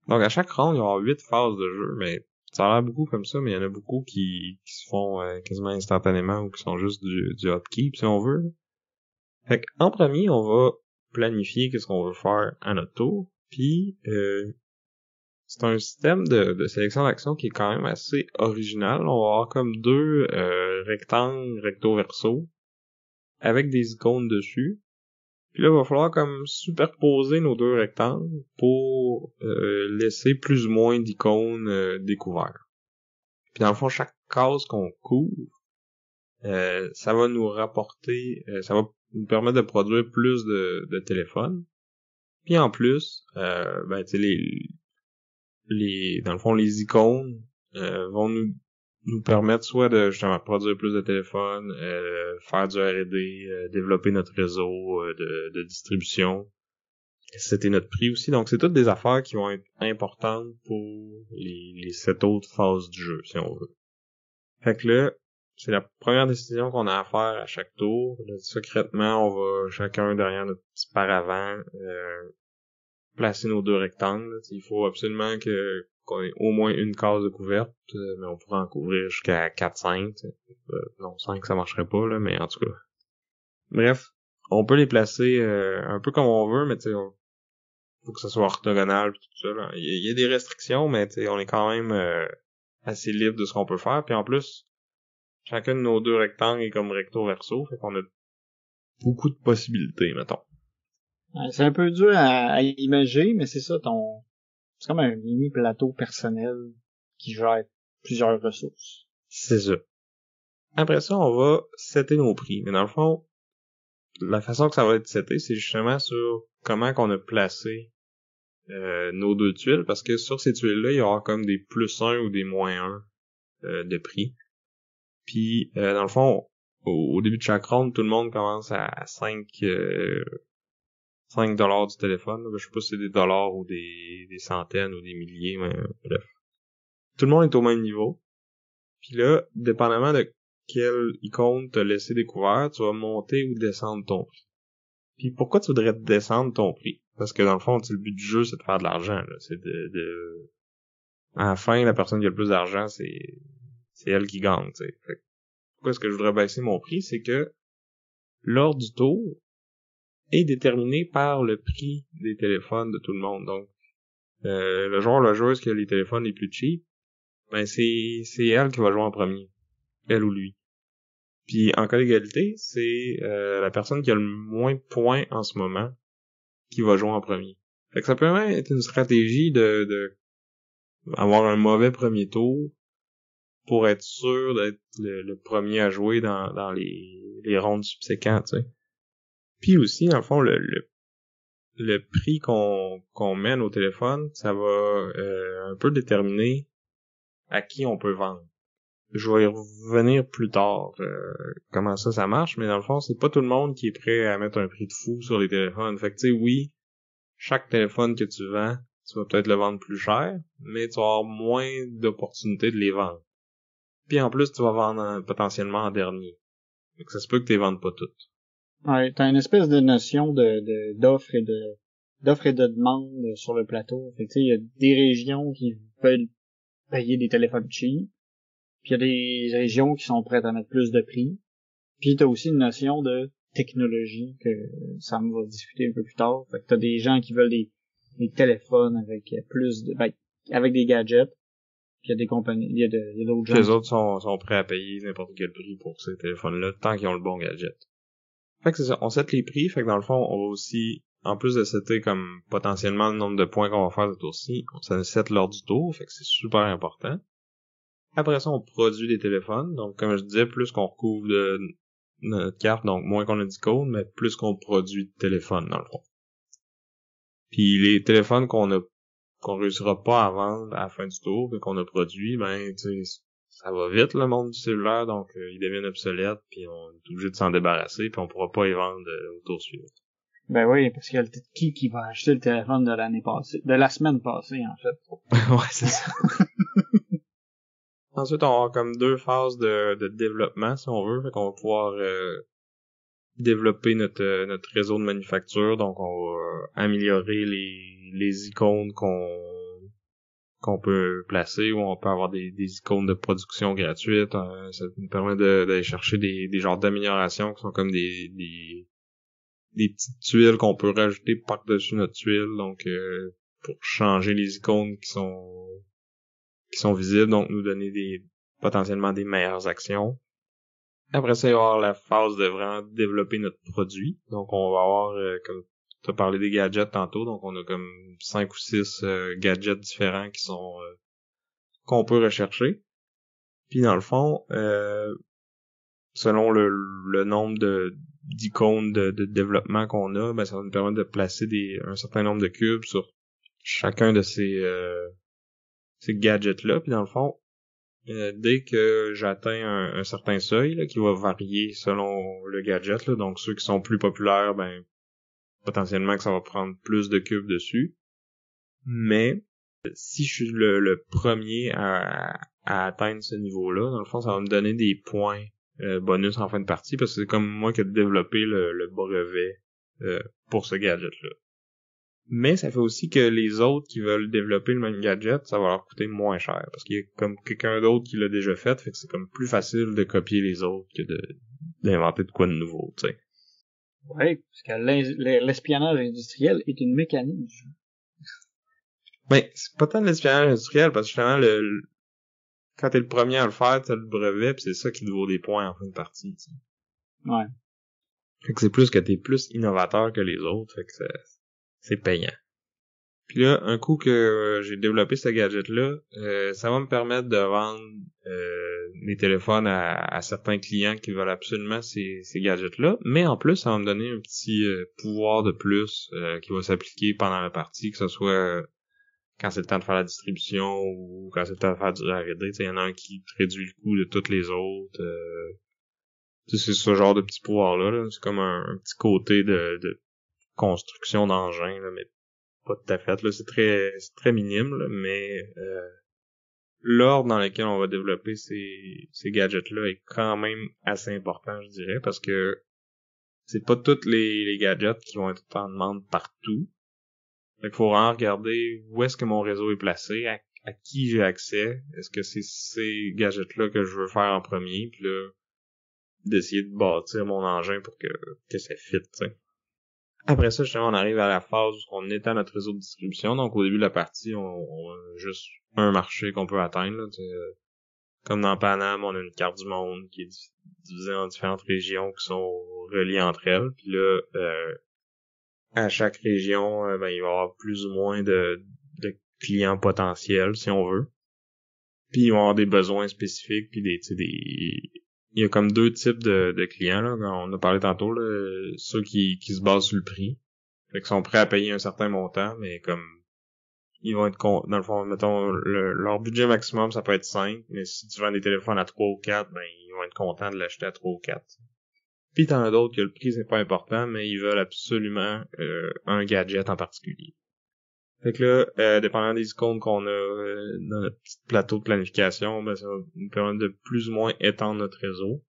Donc à chaque round, il y aura 8 phases de jeu, mais ça a l'air beaucoup comme ça, mais il y en a beaucoup qui se font quasiment instantanément ou qui sont juste du upkeep, si on veut. Fait qu'en premier, on va planifier qu'est-ce qu'on veut faire à notre tour, puis c'est un système de sélection d'action qui est quand même assez original. On va avoir comme 2 rectangles recto-verso avec des icônes dessus. Puis là, il va falloir comme superposer nos 2 rectangles pour laisser plus ou moins d'icônes découvertes. Puis dans le fond, chaque case qu'on couvre ça va nous rapporter, ça va nous permettre de produire plus de téléphones. Puis en plus, ben tu sais dans le fond les icônes vont nous permettre soit de justement produire plus de téléphones, faire du R&D, développer notre réseau de distribution, c'était notre prix aussi. Donc c'est toutes des affaires qui vont être importantes pour les 7 autres phases du jeu, si on veut. Fait que là, c'est la première décision qu'on a à faire à chaque tour. Là, secrètement, on va chacun derrière notre petit paravent placer nos 2 rectangles. Là. Il faut absolument qu'on ait au moins une case de couverte, mais on pourrait en couvrir jusqu'à 4-5. Non, 5 ça marcherait pas, là, mais en tout cas. Bref, on peut les placer un peu comme on veut, mais tu sais, faut que ça soit orthogonal pis tout ça. Là. Il y a des restrictions, mais tu sais, on est quand même assez libre de ce qu'on peut faire. Puis en plus, chacun de nos 2 rectangles est comme recto verso, fait qu'on a beaucoup de possibilités, mettons. C'est un peu dur à imaginer, mais c'est ça, c'est comme un mini plateau personnel qui gère plusieurs ressources. C'est ça. Après ça, on va setter nos prix. Mais dans le fond, la façon que ça va être seté, c'est justement sur comment qu'on a placé nos 2 tuiles, parce que sur ces tuiles-là, il y aura comme des plus 1 ou des moins 1 de prix. Puis, dans le fond, au début de chaque ronde, tout le monde commence à 5 $5 du téléphone. Je sais pas si c'est des dollars ou des centaines ou des milliers, mais bref. Tout le monde est au même niveau. Puis là, dépendamment de quelle icône t'as laissé découvert, tu vas monter ou descendre ton prix. Puis pourquoi tu voudrais descendre ton prix? Parce que dans le fond, le but du jeu, c'est de faire de l'argent. Là. C'est à la fin, la personne qui a le plus d'argent, c'est elle qui gagne. T'sais. Fait que pourquoi est-ce que je voudrais baisser mon prix? C'est que l'ordre du tour est déterminé par le prix des téléphones de tout le monde. Donc, le joueur ou la joueuse qui a les téléphones les plus cheap, ben c'est elle qui va jouer en premier. Elle ou lui. Puis en cas d'égalité, c'est la personne qui a le moins de points en ce moment qui va jouer en premier. Fait que ça peut même être une stratégie de avoir un mauvais premier tour pour être sûr d'être le premier à jouer dans les rondes subséquentes, tu sais. Puis aussi, dans le fond, le prix qu'on mène au téléphone, ça va un peu déterminer à qui on peut vendre. Je vais y revenir plus tard comment ça marche, mais dans le fond, c'est pas tout le monde qui est prêt à mettre un prix de fou sur les téléphones. Fait que tu sais, oui, chaque téléphone que tu vends, tu vas peut-être le vendre plus cher, mais tu vas avoir moins d'opportunités de les vendre. Puis en plus, tu vas vendre potentiellement en dernier. Fait que ça se peut que tu les vendes pas toutes. Ouais, t'as une espèce de notion d'offre et de demande sur le plateau. Fait que tu sais, il y a des régions qui veulent payer des téléphones cheap, puis il y a des régions qui sont prêtes à mettre plus de prix. Puis t'as aussi une notion de technologie que Sam va discuter un peu plus tard. Fait que t'as des gens qui veulent des téléphones avec plus de avec des gadgets. Puis il y a des compagnies, il y a d'autres gens. Les autres sont prêts à payer n'importe quel prix pour ces téléphones-là, tant qu'ils ont le bon gadget. Fait que c'est ça, on set les prix, fait que dans le fond, on va aussi, en plus de setter comme potentiellement le nombre de points qu'on va faire ce tour-ci, ça set l'ordre du tour, fait que c'est super important. Après ça, on produit des téléphones, donc comme je disais, plus qu'on recouvre de notre carte, donc moins qu'on a d'icônes, mais plus qu'on produit de téléphones, dans le fond. Puis les téléphones qu'on réussira pas à vendre à la fin du tour, et qu'on a produit, ben, tu sais, ça va vite le monde du cellulaire, donc ils deviennent obsolètes, puis on est obligé de s'en débarrasser, puis on pourra pas y vendre au tour suivant. Ben oui, parce qu'il y a qui va acheter le téléphone de l'année passée, de la semaine passée en fait. Ouais, c'est ça. Ensuite, on va avoir comme 2 phases de développement, si on veut, fait qu'on va pouvoir développer notre réseau de manufacture, donc on va améliorer les icônes qu'on peut placer, ou on peut avoir des icônes de production gratuites. Ça nous permet d'aller chercher des genres d'améliorations qui sont comme des petites tuiles qu'on peut rajouter par-dessus notre tuile, donc pour changer les icônes qui sont visibles, donc nous donner potentiellement des meilleures actions. Après ça, il va y avoir la phase de vraiment développer notre produit. Donc on va avoir, comme tu as parlé des gadgets tantôt, donc on a comme 5 ou 6 gadgets différents qui sont qu'on peut rechercher. Puis dans le fond, selon le nombre d'icônes de développement qu'on a, ben ça va nous permettre de placer un certain nombre de cubes sur chacun de ces gadgets-là. Puis dans le fond, dès que j'atteins un certain seuil là, qui va varier selon le gadget, là, donc ceux qui sont plus populaires, ben potentiellement que ça va prendre plus de cubes dessus. Mais si je suis le premier à atteindre ce niveau-là, dans le fond, ça va me donner des points bonus en fin de partie, parce que c'est comme moi qui ai développé le brevet pour ce gadget-là. Mais ça fait aussi que les autres qui veulent développer le même gadget, ça va leur coûter moins cher, parce qu'il y a comme quelqu'un d'autre qui l'a déjà fait que c'est comme plus facile de copier les autres que d'inventer de quoi de nouveau, tu sais. Ouais, parce que l'espionnage industriel est une mécanique. Ben, c'est pas tant de l'espionnage industriel, parce que justement, quand t'es le premier à le faire, t'as le brevet, pis c'est ça qui te vaut des points en fin de partie, tu sais. Ouais. Fait que c'est plus que t'es plus innovateur que les autres, fait que c'est payant. Puis là, un coup que j'ai développé ce gadget-là, ça va me permettre de vendre mes téléphones à certains clients qui veulent absolument ces gadgets-là, mais en plus, ça va me donner un petit pouvoir de plus qui va s'appliquer pendant la partie, que ce soit quand c'est le temps de faire la distribution ou quand c'est le temps de faire du R&D. Il y en a un qui réduit le coût de toutes les autres. C'est ce genre de petit pouvoir-là. Là. C'est comme un petit côté de construction d'engin, là, mais pas tout à fait. Là. C'est très minime, là, mais l'ordre dans lequel on va développer ces gadgets-là est quand même assez important, je dirais, parce que c'est pas tous les gadgets qui vont être en demande partout. Fait qu'il faut vraiment regarder où est-ce que mon réseau est placé, à qui j'ai accès, est-ce que c'est ces gadgets-là que je veux faire en premier, puis là, d'essayer de bâtir mon engin pour que ça fit, tu sais. Après ça, justement, on arrive à la phase où on étend notre réseau de distribution. Donc, au début de la partie, on a juste un marché qu'on peut atteindre, là, comme dans Paname, on a une carte du monde qui est divisée en différentes régions qui sont reliées entre elles. Puis là, à chaque région, il va y avoir plus ou moins de clients potentiels, si on veut. Puis ils vont avoir des besoins spécifiques, puis il y a comme deux types de clients, là, on a parlé tantôt, là, ceux qui se basent sur le prix. Fait qu'ils sont prêts à payer un certain montant, mais comme ils vont être dans le fond, mettons, leur budget maximum, ça peut être 5, mais si tu vends des téléphones à 3 ou 4, ben ils vont être contents de l'acheter à 3 ou 4. Puis t'en as d'autres que le prix c'est pas important, mais ils veulent absolument un gadget en particulier. Fait que là, dépendant des icônes qu'on a dans notre petit plateau de planification, ben ça va nous permettre de plus ou moins étendre notre réseau.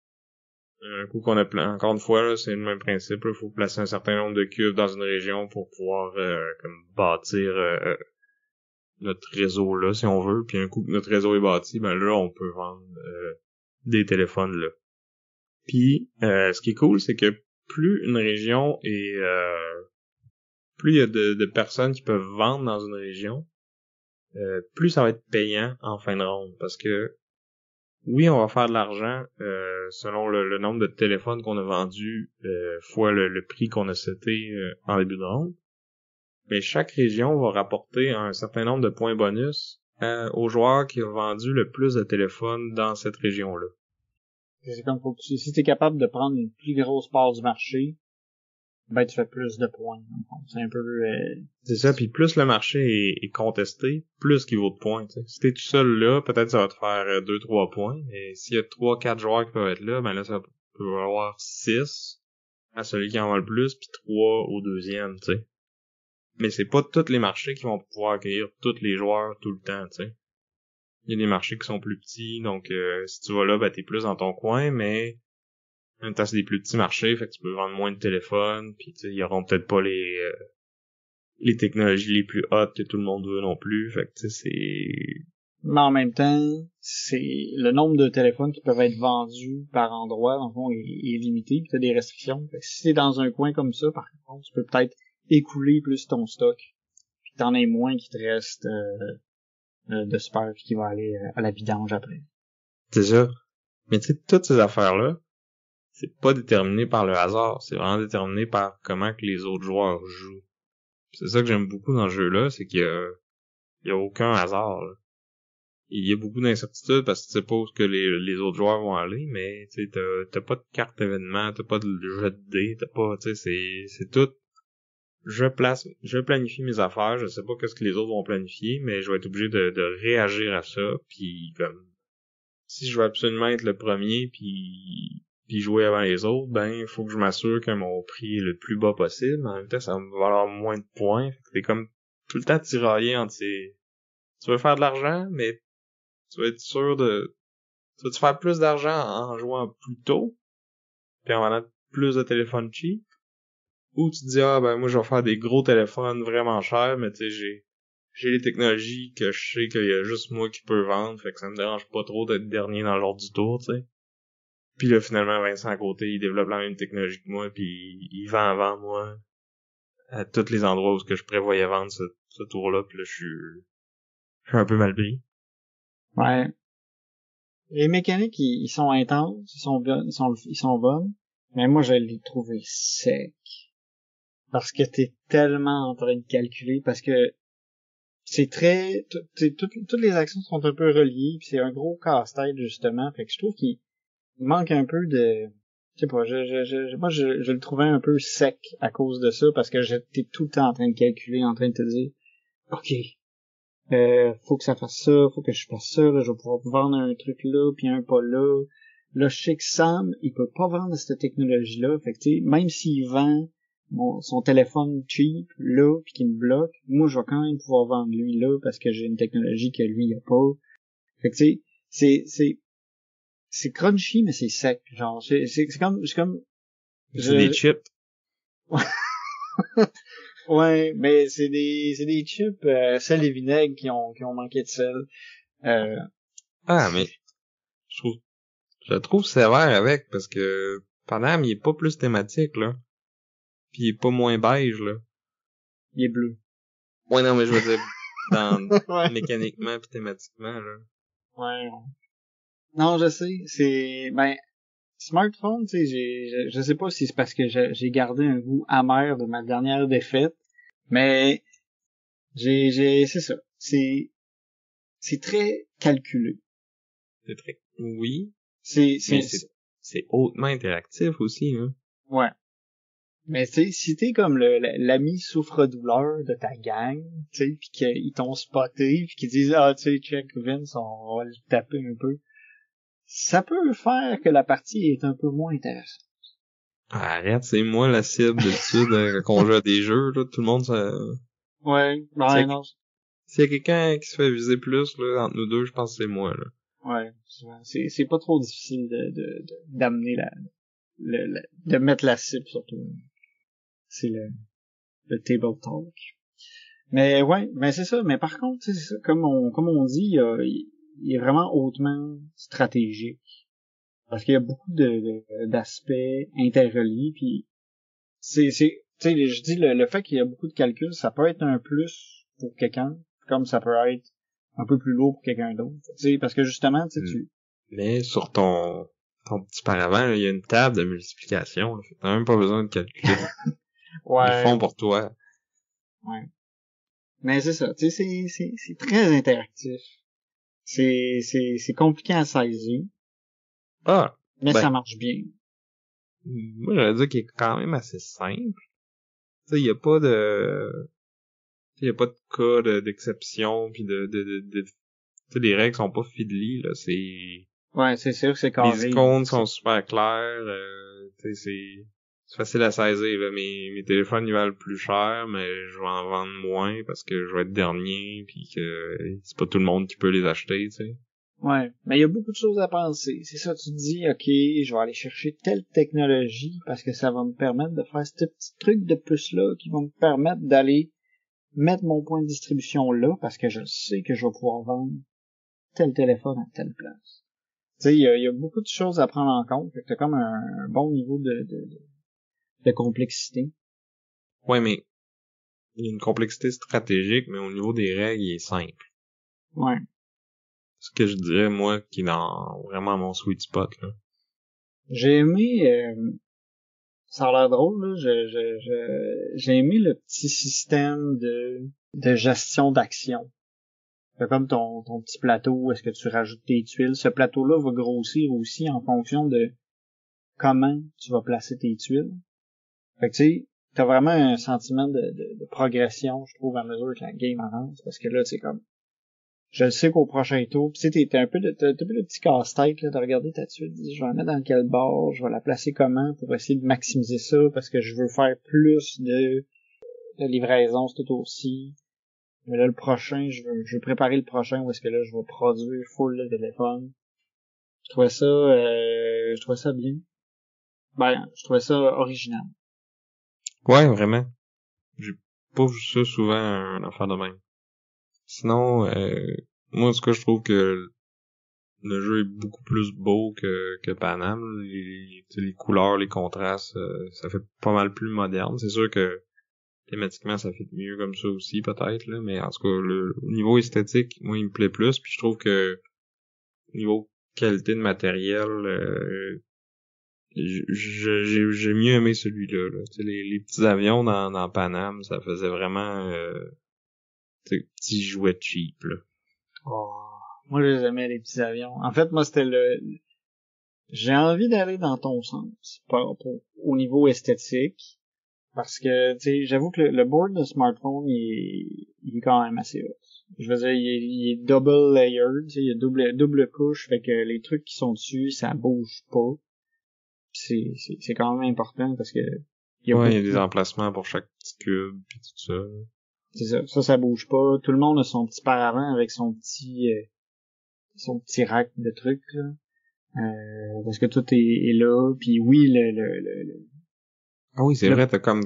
Un coup qu'on a encore une fois, là, c'est le même principe. Il faut placer un certain nombre de cubes dans une région pour pouvoir comme bâtir notre réseau là, si on veut. Puis un coup que notre réseau est bâti, ben là, on peut vendre des téléphones là. Puis, ce qui est cool, c'est que plus une région est... plus il y a de personnes qui peuvent vendre dans une région, plus ça va être payant en fin de ronde. Parce que, oui, on va faire de l'argent selon le nombre de téléphones qu'on a vendus fois le prix qu'on a seté en début de ronde. Mais chaque région va rapporter un certain nombre de points bonus aux joueurs qui ont vendu le plus de téléphones dans cette région-là. C'est comme si t'es capable de prendre une plus grosse part du marché, ben tu fais plus de points. C'est un peu... C'est ça, puis plus le marché est contesté, plus qu'il vaut de points. T'sais. Si t'es tout seul là, peut-être ça va te faire 2-3 points. Et s'il y a 3-4 joueurs qui peuvent être là, ben là ça peut avoir 6 à celui qui en vend le plus, puis 3 au deuxième, tu sais. Mais c'est pas tous les marchés qui vont pouvoir accueillir tous les joueurs tout le temps, tu sais. Il y a des marchés qui sont plus petits, donc si tu vas là, ben t'es plus dans ton coin, mais en même temps, c'est des plus petits marchés, fait que tu peux vendre moins de téléphones, puis tu sais, ils auront peut-être pas les technologies les plus hautes que tout le monde veut non plus, fait que tu sais, c'est... Mais en même temps, c'est le nombre de téléphones qui peuvent être vendus par endroit, dans le fond, est limité, puis t'as des restrictions. Fait que si t'es dans un coin comme ça, par contre, tu peux peut-être écouler plus ton stock, puis t'en as moins qui te reste de spare qui va aller à la vidange après. C'est ça. Mais tu sais, toutes ces affaires-là, c'est pas déterminé par le hasard, c'est vraiment déterminé par comment que les autres joueurs jouent. C'est ça que j'aime beaucoup dans ce jeu-là, c'est qu'il y a aucun hasard, là. il y a beaucoup d'incertitudes parce que tu sais pas où que les autres joueurs vont aller, mais tu sais, t'as pas de carte événement, t'as pas de jeu de dés, t'as pas, tu sais, c'est tout. Je planifie mes affaires, je sais pas qu'est-ce que les autres vont planifier, mais je vais être obligé de réagir à ça, puis comme, si je veux absolument être le premier, puis jouer avant les autres, ben, il faut que je m'assure que mon prix est le plus bas possible, mais en même temps, ça va me valoir moins de points, fait que t'es comme tout le temps tiraillé entre ces, tu veux faire de l'argent, mais tu vas être sûr tu vas te faire plus d'argent en jouant plus tôt, puis en vendant plus de téléphones cheap, ou tu te dis, ah, ben, moi, je vais faire des gros téléphones vraiment chers, mais tu sais, j'ai les technologies que je sais qu'il y a juste moi qui peux vendre, fait que ça me dérange pas trop d'être dernier dans l'ordre du tour, tu sais. Puis là, finalement, Vincent à côté, il développe la même technologie que moi, puis il vend avant moi à tous les endroits où ce que je prévoyais vendre ce tour-là, puis là, je suis un peu mal pris. Ouais. Les mécaniques, ils sont intenses, ils sont bonnes, mais moi, je l'ai trouvé sec. Parce que t'es tellement en train de calculer, parce que c'est très, toutes les actions sont un peu reliées, puis c'est un gros casse-tête, justement, fait que je trouve qu'il manque un peu de, je sais pas, moi, je le trouvais un peu sec à cause de ça, parce que j'étais tout le temps en train de calculer, en train de te dire, OK, faut que ça fasse ça, faut que je fasse ça, là, je vais pouvoir vendre un truc là, puis un pas là. Là, je sais que Sam, il peut pas vendre cette technologie-là. Fait que, tu sais, même s'il vend son téléphone cheap, là, puis qu'il me bloque, moi, je vais quand même pouvoir vendre lui, là, parce que j'ai une technologie que lui, il a pas. Fait que, tu sais, c'est crunchy, mais c'est sec. Genre, c'est comme, C'est des chips. Ouais, mais c'est des chips, sel et vinaigre qui ont manqué de sel. Ah, mais je le trouve sévère avec, parce que Panam, il est pas plus thématique, là. Puis il est pas moins beige, là. Il est bleu. Ouais, non, mais je veux dire, Ouais. mécaniquement pis thématiquement, là. Ouais. Non, je sais, ben, smartphone, tu sais, je sais pas si c'est parce que j'ai gardé un goût amer de ma dernière défaite, mais c'est ça. C'est très calculé. C'est très, oui, C'est, mais c'est, c'est hautement interactif aussi, hein. ouais. Mais tu sais, si t'es comme l'ami souffre-douleur de ta gang, tu sais, pis qu'ils t'ont spoté, pis qu'ils disent, ah, tu sais, check Vince, on va le taper un peu, ça peut faire que la partie est un peu moins intéressante. Arrête, c'est moi la cible d'habitude quand on joue à des jeux, là, tout le monde ça. Ouais, S'il ouais, non, y a quelqu'un qui se fait viser plus, là, entre nous deux, je pense que c'est moi, là. ouais, c'est pas trop difficile d'amener de mettre la cible surtout. C'est le table talk. Mais ouais, mais c'est ça. Mais par contre, c'est ça, comme on dit, il est vraiment hautement stratégique. Parce qu'il y a beaucoup d'aspects interreliés, puis tu sais, je dis le fait qu'il y a beaucoup de calculs, ça peut être un plus pour quelqu'un, comme ça peut être un peu plus lourd pour quelqu'un d'autre. Tu sais, parce que justement, tu sais, Mais sur ton petit paravent, là, il y a une table de multiplication, là. T'as même pas besoin de calculer. Ils ouais, font pour toi. ouais. Mais c'est ça, tu sais, c'est très interactif. C'est compliqué à saisir, Ah, mais ben, ça marche bien. moi j'allais dire qu'il est quand même assez simple. Tu sais, il y a pas de, il y a pas de cas d'exception puis tu sais, les règles sont pas fiddly, là, c'est, Ouais, c'est sûr que c'est les carré. icônes sont super claires, tu sais, c'est facile à saisir, là. Mes téléphones, ils valent plus cher, mais je vais en vendre moins parce que je vais être dernier puis que c'est pas tout le monde qui peut les acheter, tu sais. Ouais, mais il y a beaucoup de choses à penser. C'est ça, tu te dis, ok, je vais aller chercher telle technologie parce que ça va me permettre de faire ce petit truc de plus-là qui va me permettre d'aller mettre mon point de distribution là parce que je sais que je vais pouvoir vendre tel téléphone à telle place. Tu sais, il y a beaucoup de choses à prendre en compte. Fait que t'as comme un bon niveau de complexité. Ouais, mais il y a une complexité stratégique, mais au niveau des règles, il est simple. Ouais. Ce que je dirais, moi, qui est dans vraiment mon sweet spot, là. J'ai aimé, ça a l'air drôle, là, j'ai aimé le petit système de gestion d'action. T'as comme ton petit plateau où est-ce que tu rajoutes tes tuiles. Ce plateau-là va grossir aussi en fonction de comment tu vas placer tes tuiles. Fait que tu sais, t'as vraiment un sentiment de progression, je trouve, à mesure que la game avance. Parce que là, tu sais, comme, je sais qu'au prochain tour, pis tu sais, t'as un peu le petit casse-tête, là, de regarder ta tuile, je vais la mettre dans quel bord, je vais la placer comment pour essayer de maximiser ça, parce que je veux faire plus de livraison ce tour-ci. Mais là, le prochain, je veux préparer le prochain où est-ce que là, je vais produire full le téléphone. Je trouvais ça bien. Ben, je trouvais ça original. Ouais, vraiment. J'ai pas vu ça souvent, un affaire de même. Sinon, moi, ce que je trouve que le jeu est beaucoup plus beau que Panam. Les couleurs, les contrastes, ça fait pas mal plus moderne. C'est sûr que thématiquement, ça fait mieux comme ça aussi, peut-être, là, mais en tout cas, au niveau esthétique, moi, il me plaît plus, puis je trouve que au niveau qualité de matériel, j'ai mieux aimé celui-là, là. Tu sais, les petits avions dans Panam, ça faisait vraiment petits jouets cheap, là. Oh, moi, je les aimais, les petits avions. En fait, moi, c'était j'ai envie d'aller dans ton sens, au niveau esthétique, parce que, tu sais, j'avoue que le board de smartphone, il est quand même assez hot. Je veux dire, il est double layered, tu sais, il y a double couche, fait que les trucs qui sont dessus, ça bouge pas. C'est quand même important parce que il y a des emplacements pour chaque petit cube pis tout ça. C'est ça. Ça bouge pas. Tout le monde a son petit paravent avec son petit rack de trucs là. Parce que tout est là. Puis oui, Ah oui, c'est vrai, t'as comme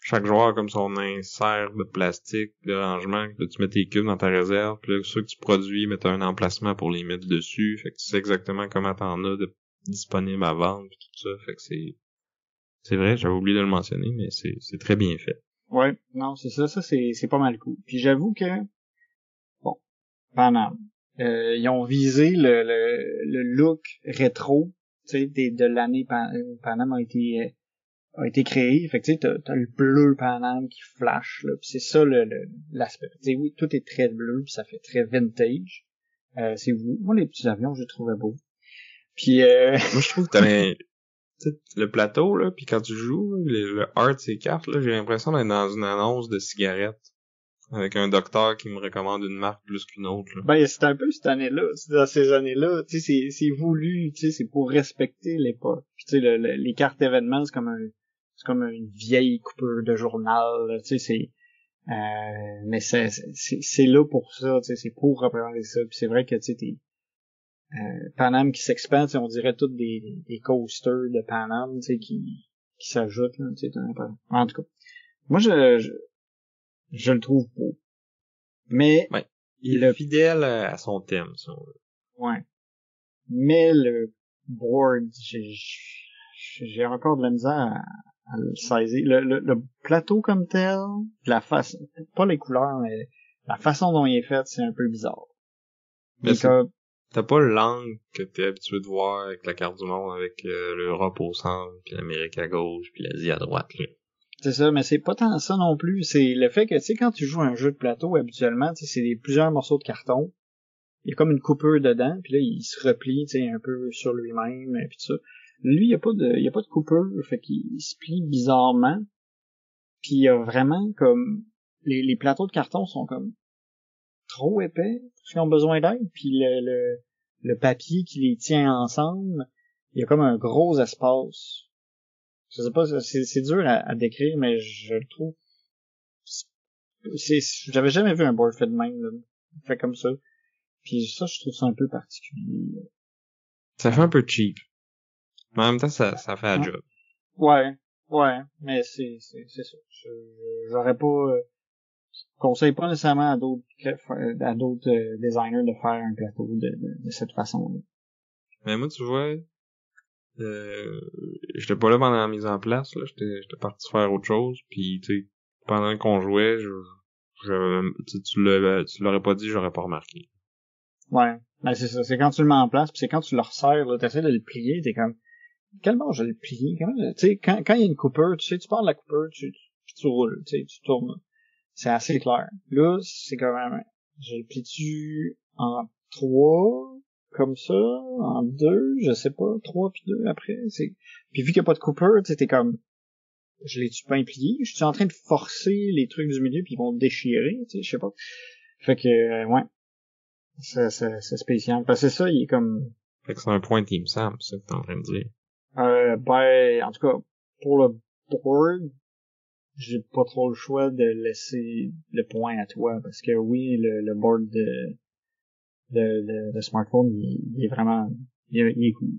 chaque joueur a comme son insert de plastique, de rangement, là, tu mets tes cubes dans ta réserve, puis là, ceux que tu produis, mais t'as un emplacement pour les mettre dessus, fait que tu sais exactement comment t'en as de disponible à vendre pis tout ça, fait que c'est vrai, j'avais oublié de le mentionner, mais c'est très bien fait. Ouais, non, c'est ça c'est pas mal cool. Puis j'avoue que bon, Panam, ils ont visé le look rétro, tu sais, de l'année Panam a été créé. Fait que tu sais, t'as le bleu Panam qui flash, là, pis c'est ça l'aspect. Tu sais, oui, tout est très bleu, pis ça fait très vintage. Moi, les petits avions, je les trouvais beaux. Puis moi, je trouve que t'avais le plateau, là, puis quand tu joues, le art de ces cartes, là, j'ai l'impression d'être dans une annonce de cigarettes. Avec un docteur qui me recommande une marque plus qu'une autre, là. Ben, c'est un peu cette année-là. Dans ces années-là, tu sais, c'est voulu, tu sais, c'est pour respecter l'époque. Puis tu sais, les cartes événements, c'est comme une vieille coupure de journal, tu sais, mais c'est là pour ça, tu sais, c'est pour représenter ça. Puis c'est vrai que, tu sais, Panam qui s'expand, on dirait tous des coasters de Panam, tu sais, qui s'ajoutent, là, tu sais, en tout cas. Moi, je le trouve beau. Mais, ouais, il est fidèle à son thème, si on veut. Ouais. Mais le board, j'ai encore de la misère à le saisir. Le plateau comme tel, pas les couleurs, mais la façon dont il est fait, c'est un peu bizarre. Mais t'as pas l'angle que t'es habitué de voir avec la carte du monde, avec l'Europe au centre, puis l'Amérique à gauche, puis l'Asie à droite, là. C'est ça, mais c'est pas tant ça non plus. C'est le fait que, tu sais, quand tu joues un jeu de plateau, habituellement, tu sais, c'est plusieurs morceaux de carton. Il y a comme une coupure dedans, puis là, il se replie, tu sais, un peu sur lui-même, puis tout ça. Lui, il y a pas de coupure, fait qu'il se plie bizarrement. Puis il y a vraiment comme les plateaux de carton sont comme trop épais parce qu'ils ont besoin d'aide, puis le papier qui les tient ensemble, il y a comme un gros espace. Je sais pas, c'est dur à décrire, mais je le trouve. J'avais jamais vu un board fait de même, là, fait comme ça. Puis ça, je trouve ça un peu particulier. Ça fait un peu cheap. Mais en même temps, ça fait la job. Ouais, mais c'est ça. J'aurais pas, conseille pas nécessairement à d'autres designers de faire un plateau de cette façon-là. Mais moi, tu vois, j'étais pas là pendant la mise en place, là. J'étais parti faire autre chose, puis tu sais, pendant qu'on jouait, tu l'aurais pas dit, j'aurais pas remarqué. Ouais, ben c'est ça. C'est quand tu le mets en place, puis c'est quand tu le resserres, là, t'essaies de le plier, t'es comme, quel bord je vais le plier? Tu sais, quand il y a une coupure, tu sais, tu pars de la coupure, puis tu roules, tu sais, tu tournes. c'est assez clair. Là, c'est quand même, j'ai le plie-tu en 3, comme ça, en 2, je sais pas, 3 puis 2 après, puis vu qu'il y a pas de Cooper, tu sais, t'es comme, je l'ai-tu pas plié? Je suis en train de forcer les trucs du milieu puis ils vont déchirer, tu sais, je sais pas. Fait que, ouais. C'est spécial. Parce que c'est ça, il est comme, Fait que c'est un point Team Sam, c'est ça que t'es en train de dire. ben, en tout cas, pour le board, j'ai pas trop le choix de laisser le point à toi, parce que oui, le board de smartphone, il est vraiment, il est cool.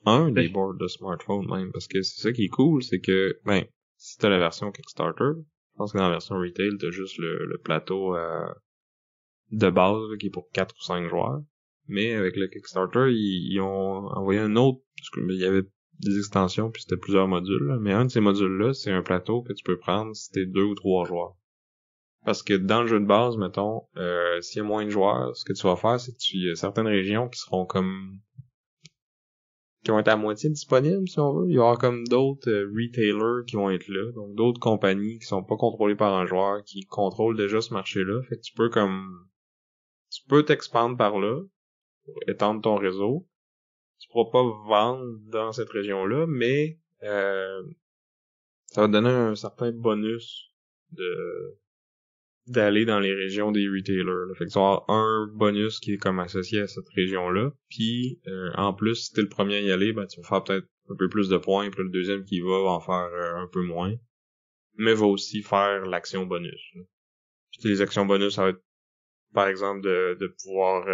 Un des boards de smartphone même, parce que c'est ça qui est cool, c'est que, ben, si t'as la version Kickstarter, je pense que dans la version retail, t'as juste le plateau de base là, qui est pour 4 ou 5 joueurs. Mais avec le Kickstarter, ils ont envoyé un autre, parce que il y avait des extensions puis c'était plusieurs modules, là, mais un de ces modules-là, c'est un plateau que tu peux prendre si t'es 2 ou 3 joueurs. Parce que dans le jeu de base, mettons, s'il y a moins de joueurs, ce que tu vas faire, c'est que il y a certaines régions qui seront comme qui vont être à moitié disponibles, si on veut. Il va y avoir comme d'autres retailers qui vont être là, donc d'autres compagnies qui sont pas contrôlées par un joueur, qui contrôlent déjà ce marché-là. Fait que tu peux t'expandre par là, pour étendre ton réseau. Tu pourras pas vendre dans cette région-là, mais ça va te donner un certain bonus d'aller dans les régions des retailers. Là. Fait que tu vas avoir un bonus qui est comme associé à cette région-là. Puis en plus, si t'es le premier à y aller, ben tu vas faire peut-être un peu plus de points, puis le deuxième qui va en faire un peu moins. Mais va aussi faire l'action bonus. Là. Puis les actions bonus, ça va être par exemple de pouvoir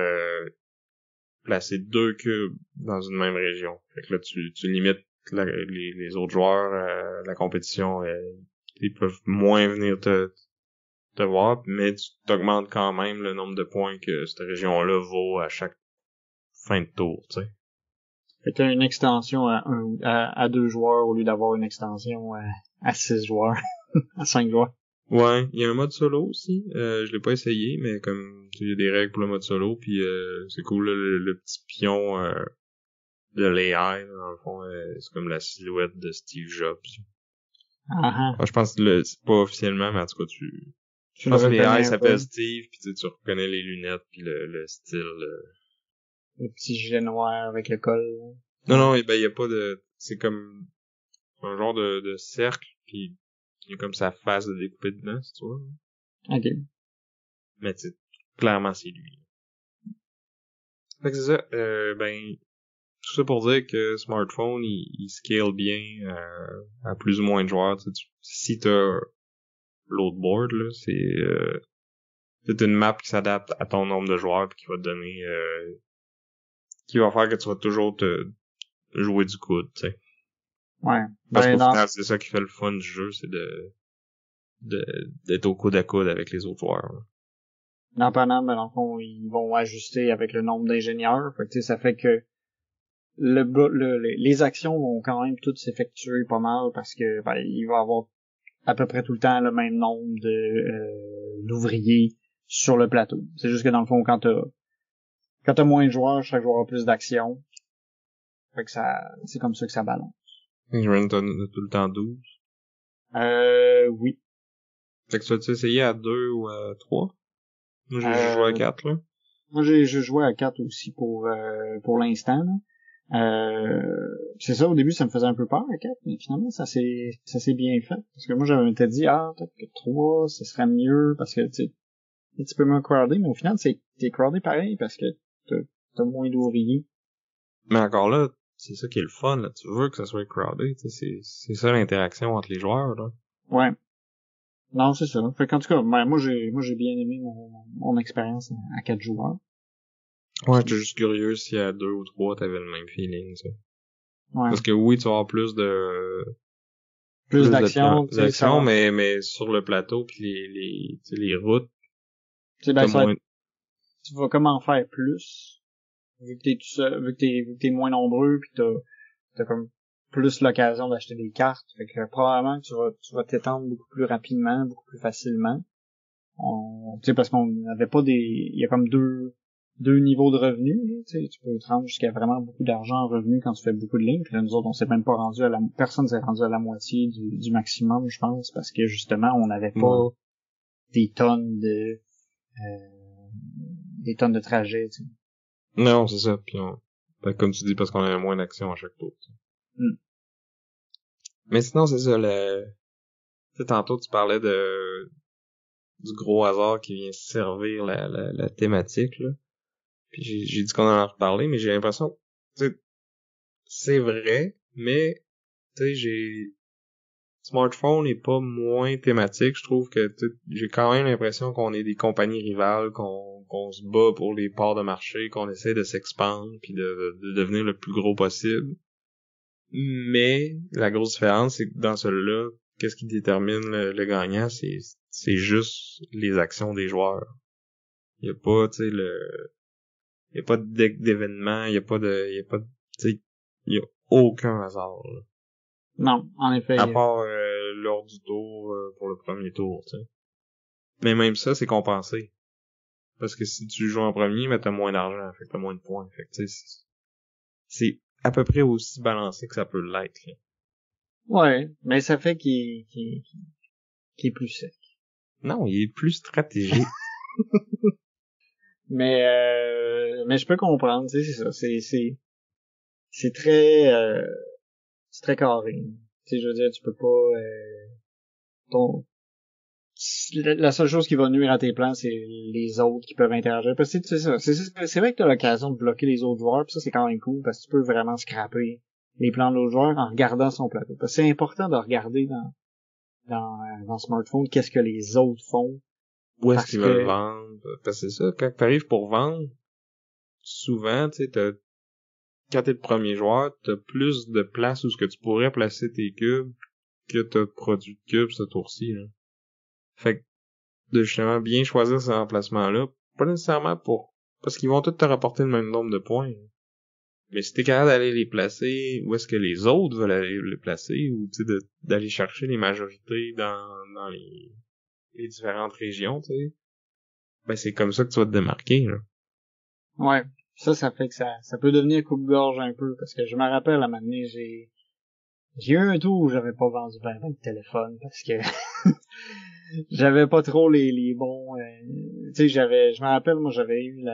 placer 2 cubes dans une même région. Fait que là, tu limites les autres joueurs, la compétition, ils peuvent moins venir te voir, mais tu t'augmentes quand même le nombre de points que cette région-là vaut à chaque fin de tour, tu sais. Fait que t'as une extension à 2 joueurs au lieu d'avoir une extension à 6 joueurs, à 5 joueurs. Ouais, il y a un mode solo aussi. Je l'ai pas essayé, mais comme il y a des règles pour le mode solo, puis c'est cool là, le petit pion de l'AI, dans le fond, c'est comme la silhouette de Steve Jobs. Ah, Je pense que c'est pas officiellement, mais en tout cas, je tu le pense que l'AI reconnais un s'appelle peu, Steve, puis tu reconnais les lunettes puis le style. le petit gilet noir avec le col. Non, non, ben il y a pas de, c'est comme un genre de cercle, puis il y a comme sa face de découpé dedans, si tu vois. Ok. Mais tu sais, clairement c'est lui. Fait que c'est ça, ben tout ça pour dire que smartphone il scale bien à plus ou moins de joueurs. Si t'as l'autre board là, c'est une map qui s'adapte à ton nombre de joueurs puis qui va te donner qui va faire que tu vas toujours te jouer du coude, tu sais. Ouais. Parce Ben, qu'au final, c'est ça qui fait le fun du jeu, c'est d'être au coude à coude avec les autres joueurs. Là. dans Paname, ben, dans le fond, ils vont ajuster avec le nombre d'ingénieurs. Fait que, tu sais, ça fait que les actions vont quand même toutes s'effectuer pas mal parce que, ben, il va y avoir à peu près tout le temps le même nombre d'ouvriers sur le plateau. C'est juste que dans le fond, quand t'as moins de joueurs, chaque joueur a plus d'actions. Fait que c'est comme ça que ça balance. Je me t'as tout le temps 12. Oui. Fait que tu vas-tu essayer à 2 ou à 3? Moi, j'ai juste joué à 4, là. Moi, j'ai joué à 4 aussi pour l'instant, là. C'est ça, au début, ça me faisait un peu peur à 4, mais finalement, ça s'est bien fait. Parce que moi, j'avais dit, peut-être que 3, ce serait mieux, parce que, tu sais, un petit peu moins crowdé, mais au final, t'es crowdé pareil, parce que t'as moins d'ouvriers. Mais encore là, c'est ça qui est le fun, là. Tu veux que ça soit crowded, tu sais, c'est ça l'interaction entre les joueurs, là. Ouais. Non, c'est ça. Fait qu'en tout cas, ben, moi, j'ai bien aimé mon expérience à 4 joueurs. Ouais, j'étais juste curieux si à 2 ou 3, t'avais le même feeling, tu sais. Ouais. Parce que oui, tu vas avoir plus d'action, mais sur le plateau pis les routes, ben, moins... tu vas comment faire plus, vu que t'es tout seul, vu que t'es moins nombreux, pis t'as comme plus l'occasion d'acheter des cartes. Fait que probablement que tu vas t'étendre beaucoup plus rapidement, beaucoup plus facilement. Tu sais, parce qu'on n'avait pas il y a comme deux niveaux de revenus, tu sais, tu peux te rendre jusqu'à vraiment beaucoup d'argent en revenus quand tu fais beaucoup de lignes. Puis là, nous autres, on s'est même pas rendu personne s'est rendu à la moitié du maximum, je pense, parce que justement, on n'avait pas, des tonnes de trajets, tu sais. Non, c'est ça. Puis comme tu dis, parce qu'on a moins d'action à chaque tour. Mm. Mais sinon, c'est ça, tu sais, tantôt, tu parlais du gros hasard qui vient servir la thématique, là. Puis j'ai dit qu'on en reparlé, mais j'ai l'impression, tu sais, c'est vrai, mais, tu sais, smartphone n'est pas moins thématique. Je trouve que, tu sais, j'ai quand même l'impression qu'on est des compagnies rivales, qu'on se bat pour les parts de marché, qu'on essaie de s'expandre puis de devenir le plus gros possible. Mais, la grosse différence, c'est que dans celui-là, qu'est-ce qui détermine le gagnant, c'est juste les actions des joueurs. Il y a pas, tu sais, il y a pas d'événement, il y a pas de, tu sais, il y a aucun hasard, là. Non, en effet. À part lors du tour pour le premier tour, tu sais. Mais même ça, c'est compensé. Parce que si tu joues en premier, ben t'as moins d'argent, fait que t'as moins de points. Fait que tu sais, c'est à peu près aussi balancé que ça peut l'être, là. Ouais, mais ça fait qu'il est plus sec. Non, il est plus stratégique. Mais je peux comprendre, tu sais, c'est ça. C'est très c'est très carré. Tu sais, je veux dire, tu peux pas ton la seule chose qui va nuire à tes plans, c'est les autres qui peuvent interagir. Parce que c'est ça. C'est vrai que t'as l'occasion de bloquer les autres joueurs, pis ça c'est quand même cool, parce que tu peux vraiment scraper les plans de l'autre joueur en regardant son plateau. Parce que c'est important de regarder dans smartphone qu'est-ce que les autres font. Où est-ce qu'ils veulent vendre? Parce que c'est ça, quand t'arrives pour vendre, souvent, tu sais, quand t'es le premier joueur, t'as plus de place où ce que tu pourrais placer tes cubes que t'as produit de cubes ce tour-ci, là. Fait que, de justement bien choisir ces emplacements-là, pas nécessairement parce qu'ils vont tous te rapporter le même nombre de points. Mais si t'es capable d'aller les placer où est-ce que les autres veulent aller les placer, ou tu sais, d'aller chercher les majorités dans les différentes régions, tu sais, ben c'est comme ça que tu vas te démarquer, là. Ouais. Ça fait que ça peut devenir coupe-gorge un peu, parce que je me rappelle à un moment donné, j'ai eu un tour où j'avais pas vendu ben de téléphone, parce que j'avais pas trop les bons, tu sais, je me rappelle, moi, j'avais eu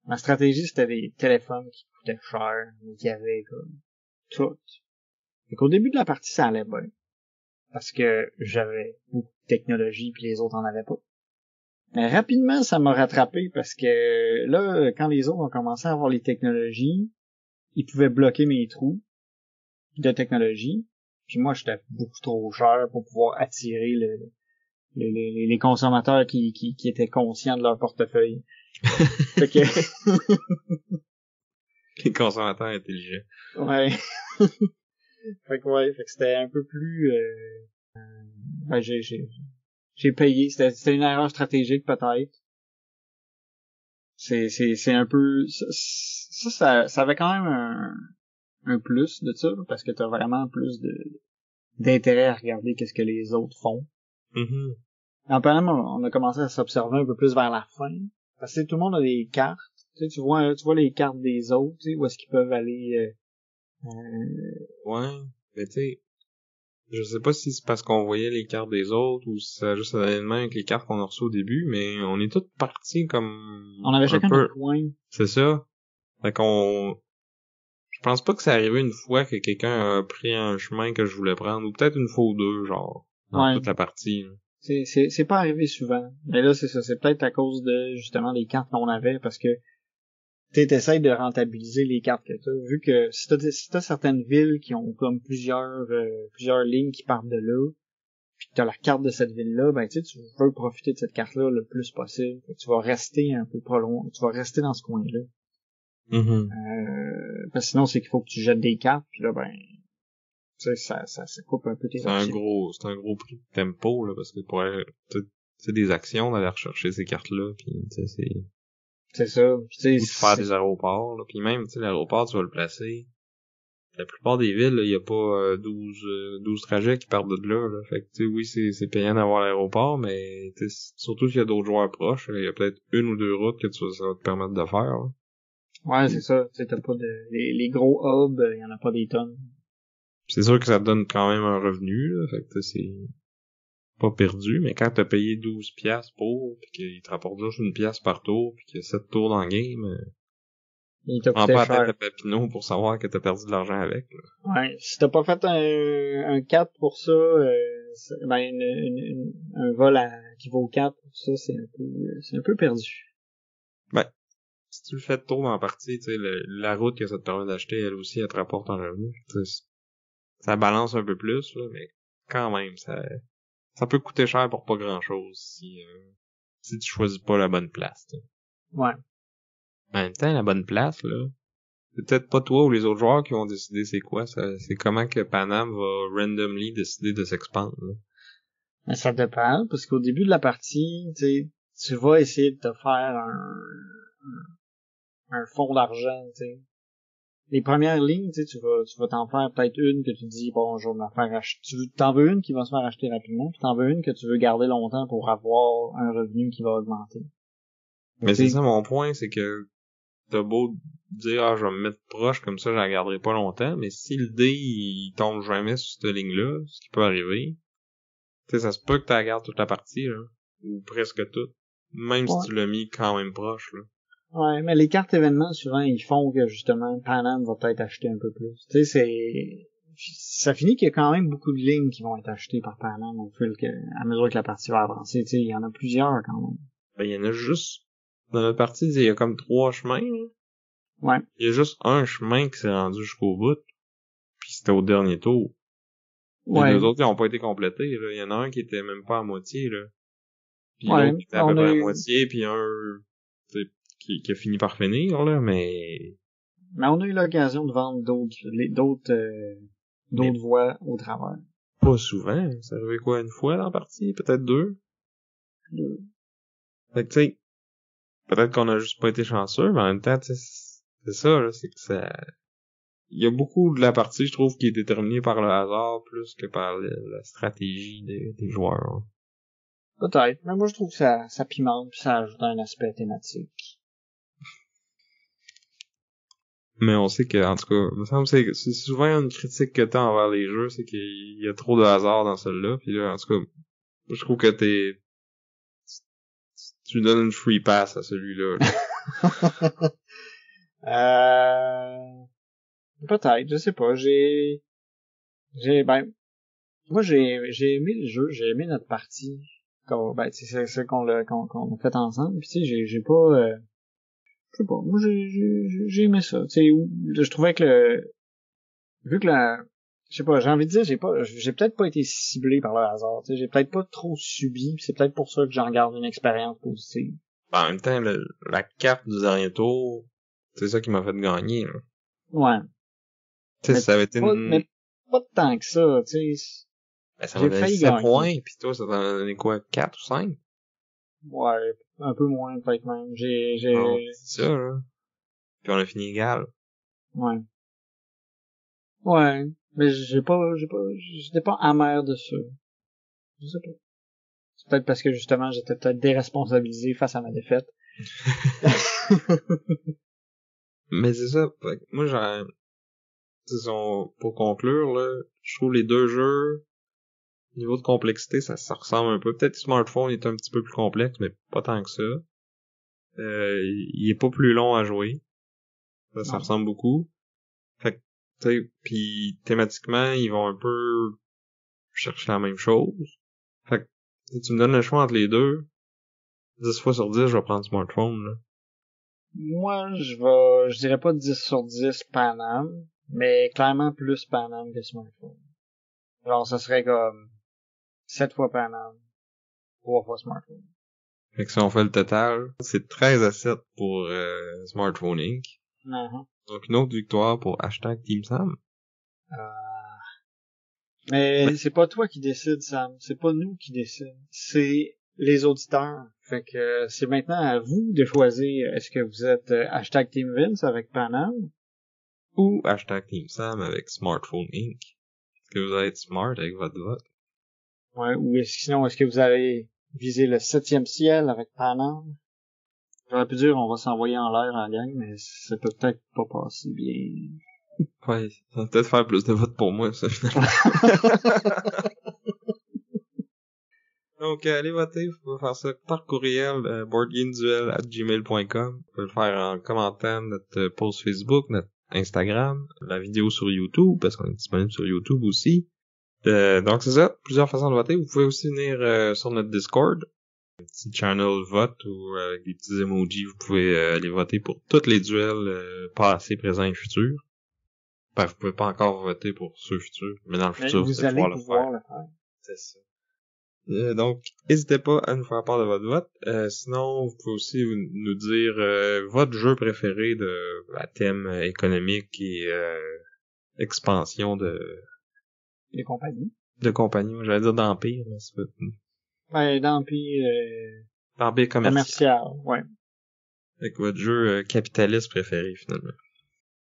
ma stratégie, c'était des téléphones qui coûtaient cher, mais qui avaient comme tout. Fait qu'au début de la partie, ça allait bien, parce que j'avais beaucoup de technologie puis les autres en avaient pas. Mais rapidement, ça m'a rattrapé parce que là, quand les autres ont commencé à avoir les technologies, ils pouvaient bloquer mes trous de technologie. Puis moi, j'étais beaucoup trop cher pour pouvoir attirer les consommateurs qui étaient conscients de leur portefeuille. Fait que Les consommateurs intelligents. ouais. Fait que c'était un peu plus ben j'ai payé, c'était une erreur stratégique peut-être. C'est un peu ça avait quand même un plus de ça, parce que t'as vraiment plus d'intérêt à regarder qu'est-ce que les autres font. Mm-hmm. En parlant, on a commencé à s'observer un peu plus vers la fin, parce que tout le monde a des cartes. Tu vois les cartes des autres, tu sais, où est-ce qu'ils peuvent aller. Ouais, mais tu sais, je sais pas si c'est parce qu'on voyait les cartes des autres ou si ça a juste allé de même avec les cartes qu'on a reçues au début, mais on est tous partis comme On avait un chacun peu. notre coin. C'est ça. Fait je pense pas que c'est arrivé une fois que quelqu'un a pris un chemin que je voulais prendre, ou peut-être une fois ou deux, genre, dans Ouais. toute la partie, là. C'est pas arrivé souvent. Mais là, c'est ça. C'est peut-être à cause de, justement, les cartes qu'on avait, parce que t'essayes de rentabiliser les cartes que t'as. Vu que si t'as certaines villes qui ont comme plusieurs lignes qui partent de là, puis que t'as la carte de cette ville-là, ben tu veux profiter de cette carte-là le plus possible. Fait que tu vas rester un peu pas loin. Tu vas rester dans ce coin-là. Mm-hmm. Parce que sinon, c'est qu'il faut que tu jettes des cartes, puis là, ben, tu sais, ça coupe un peu tes options. C'est un gros prix de tempo, là, parce que pour aller, c'est des actions d'aller rechercher ces cartes-là, puis tu sais, C'est ça. ou de faire des aéroports, là, puis même, tu sais, l'aéroport, tu vas le placer. La plupart des villes, il y a pas 12 trajets qui partent de là. Fait que, tu sais, oui, c'est payant d'avoir l'aéroport, mais surtout s'il y a d'autres joueurs proches, il y a peut-être une ou deux routes que ça va te permettre de faire, là. Ouais, c'est ça. Tu sais, t'as pas les gros hubs, il y en a pas des tonnes. C'est sûr que ça te donne quand même un revenu, là. Fait que c'est pas perdu, mais quand t'as payé 12 piastres pour, pis qu'il te rapporte juste 1 piastre par tour, pis qu'il y a 7 tours dans le game, Il t'a prends coûté pas la tête cher. à Papineau pour savoir que t'as perdu de l'argent avec, là. Ouais. Si t'as pas fait un 4 pour ça, ben, un vol qui vaut 4 pour ça, c'est un peu perdu. Ben, si tu le fais de tour dans la partie, tu sais, la route que ça te permet d'acheter, elle aussi, elle te rapporte un revenu. Ça balance un peu plus, là, mais quand même, ça peut coûter cher pour pas grand chose si tu choisis pas la bonne place, t'sais. Ouais. En même temps, la bonne place, là, c'est peut-être pas toi ou les autres joueurs qui vont décider c'est quoi, c'est comment que Panam va randomly décider de s'expandre, là. Mais ça dépend, parce qu'au début de la partie, tu vas essayer de te faire un fonds d'argent, tu sais. Les premières lignes, tu vas t'en faire peut-être une que tu dis, bon, je vais me faire acheter. T'en veux une qui va se faire acheter rapidement, puis t'en veux une que tu veux garder longtemps pour avoir un revenu qui va augmenter. Mais c'est ça mon point, c'est que t'as beau dire, je vais me mettre proche, comme ça, je la garderai pas longtemps, mais si le dé, il tombe jamais sur cette ligne-là, ce qui peut arriver, tu sais, ça se peut que tu la gardes toute la partie, là. Ou presque toute. Même si tu l'as mis quand même proche, là. Ouais, mais les cartes événements, souvent, ils font que, justement, Panam va peut-être acheter un peu plus. Tu sais, ça finit qu'il y a quand même beaucoup de lignes qui vont être achetées par Panam à mesure que la partie va avancer. Tu sais, il y en a plusieurs, quand même. Ben, il y en a juste, dans notre partie, il y a comme 3 chemins, là. Ouais. Il y a juste un chemin qui s'est rendu jusqu'au bout, puis c'était au dernier tour. Ouais. Les deux autres, ils ont pas été complétés, là. Il y en a un qui était même pas à moitié, là. Puis l'autre qui était à peu près à moitié, puis un, qui a fini par finir, là, mais on a eu l'occasion de vendre d'autres voies au travers. Pas souvent. Ça arrivait quoi, une fois dans la partie? Peut-être deux? Fait que, tu sais, peut-être qu'on a juste pas été chanceux, mais en même temps, tu sais, c'est ça, là, c'est que ça... Il y a beaucoup de la partie, je trouve, qui est déterminée par le hasard plus que par la stratégie des joueurs. Hein. Peut-être, mais moi je trouve que ça pimente pis ça ajoute un aspect thématique. Mais on sait que, en tout cas, il me semble que c'est souvent une critique que t'as envers les jeux, c'est qu'il y a trop de hasard dans celui-là, puis là, en tout cas, je trouve que tu donnes une free pass à celui-là. Peut-être, je sais pas, moi j'ai aimé le jeu, j'ai aimé notre partie. C'est ça qu'on a fait ensemble, pis tu sais, j'ai pas, je sais pas, moi j'ai aimé ça, tu sais, je trouvais que vu que je sais pas, j'ai envie de dire, j'ai peut-être pas été ciblé par le hasard, tu sais, j'ai peut-être pas trop subi, pis c'est peut-être pour ça que j'en garde une expérience positive. En même temps, la carte du dernier tour, c'est ça qui m'a fait gagner, là. Ouais. Tu sais, ça avait été mais pas tant que ça, tu sais. Ben, ça m'a donné 7 points, pis toi, ça t'en a donné quoi, 4 ou 5? Ouais, un peu moins, peut-être même. C'est ça, là. Puis on a fini égal. Ouais. Ouais. Mais j'étais pas amer de ça. Je sais pas. C'est peut-être parce que, justement, j'étais peut-être déresponsabilisé face à ma défaite. Mais c'est ça. Moi, pour conclure, là, je trouve les deux jeux, niveau de complexité, ça ressemble un peu. Peut-être que Smartphone est un petit peu plus complexe, mais pas tant que ça. Il est pas plus long à jouer. Ça ressemble beaucoup. Fait que, tu sais, pis thématiquement, ils vont un peu chercher la même chose. Fait que, si tu me donnes le choix entre les deux, 10 fois sur 10, je vais prendre Smartphone, là. Moi, je dirais pas 10 sur 10 Panam, mais clairement plus Panam que Smartphone. Alors, ça serait comme 7 fois Panam, 3 fois Smartphone. Fait que si on fait le total, c'est 13 à 7 pour Smartphone Inc. Uh-huh. Donc une autre victoire pour #Team Sam. Mais c'est pas toi qui décide, Sam. C'est pas nous qui décide. C'est les auditeurs. Fait que c'est maintenant à vous de choisir est-ce que vous êtes #Team Vince avec Panam ou #Team Sam avec Smartphone Inc. Est-ce que vous allez être smart avec votre vote? Ouais, ou sinon est-ce que vous allez viser le 7e ciel avec Panam? J'aurais pu dire on va s'envoyer en l'air en gang, mais ça peut peut-être pas passer bien. Ouais, ça va peut-être faire plus de votes pour moi, ça, finalement. Donc, allez voter, vous pouvez faire ça par courriel, boardgameduel@gmail.com. Vous pouvez le faire en commentant notre post Facebook, notre Instagram, la vidéo sur YouTube, parce qu'on est disponible sur YouTube aussi. Donc, c'est ça, plusieurs façons de voter. Vous pouvez aussi venir sur notre Discord, un petit channel vote, ou avec des petits emojis, vous pouvez aller voter pour tous les duels passés, présents et futurs. Ben, vous pouvez pas encore voter pour ceux futurs, mais dans le futur, vous allez pouvoir le faire. C'est ça. Donc, n'hésitez pas à nous faire part de votre vote. Sinon, vous pouvez aussi nous dire votre jeu préféré à thème économique et expansion Les compagnies. De compagnie. J'allais dire d'empire, mais c'est pas... Ouais, d'empire commercial. ouais. Avec votre jeu capitaliste préféré, finalement.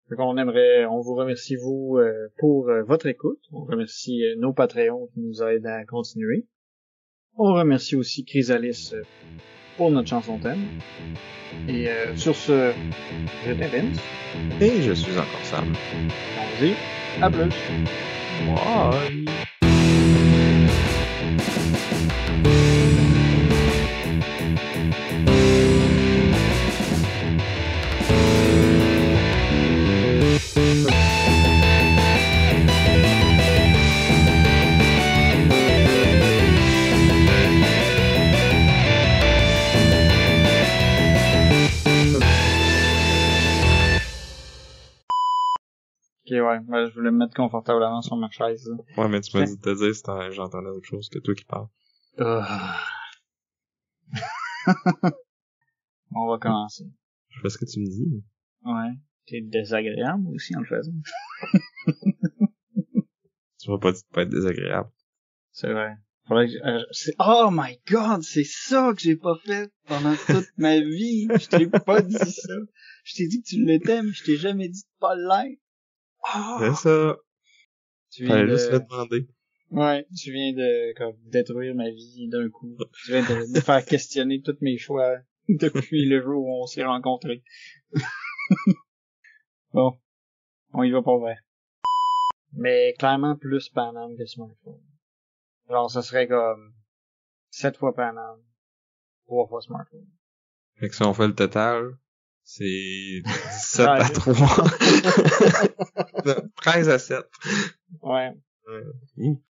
Donc on vous remercie vous pour votre écoute. On remercie nos Patreons qui nous aident à continuer. On remercie aussi Chrysalis pour notre chanson thème. Et sur ce, j'étais Vince. Et je suis encore Sam. On vous dit à plus. Bye. Ok, ouais, ben, je voulais me mettre confortablement sur ma chaise. Là. Ouais, mais tu m'as dit de te dire si j'entendais autre chose que toi qui parles. On va commencer. Je fais ce que tu me dis. Ouais. T'es désagréable aussi en le faisant. Tu m'as pas dit de pas être désagréable. C'est vrai. Faudrait que oh my god, c'est ça que j'ai pas fait pendant toute ma vie. Je t'ai pas dit ça. Je t'ai dit que tu l'étais, mais je t'ai jamais dit de pas l'être. Oh! C'est ça. Tu viens Fallait juste le demander. Ouais, tu viens de comme détruire ma vie d'un coup. Tu viens de me faire questionner tous mes choix depuis le jour où on s'est rencontrés. Bon, on y va pour vrai. Mais clairement plus Panam que smartphone. Genre, ça serait comme 7 fois Panam, 3 fois smartphone. Fait que si on fait le total, c'est 17 à 3. 13 à 7. Ouais.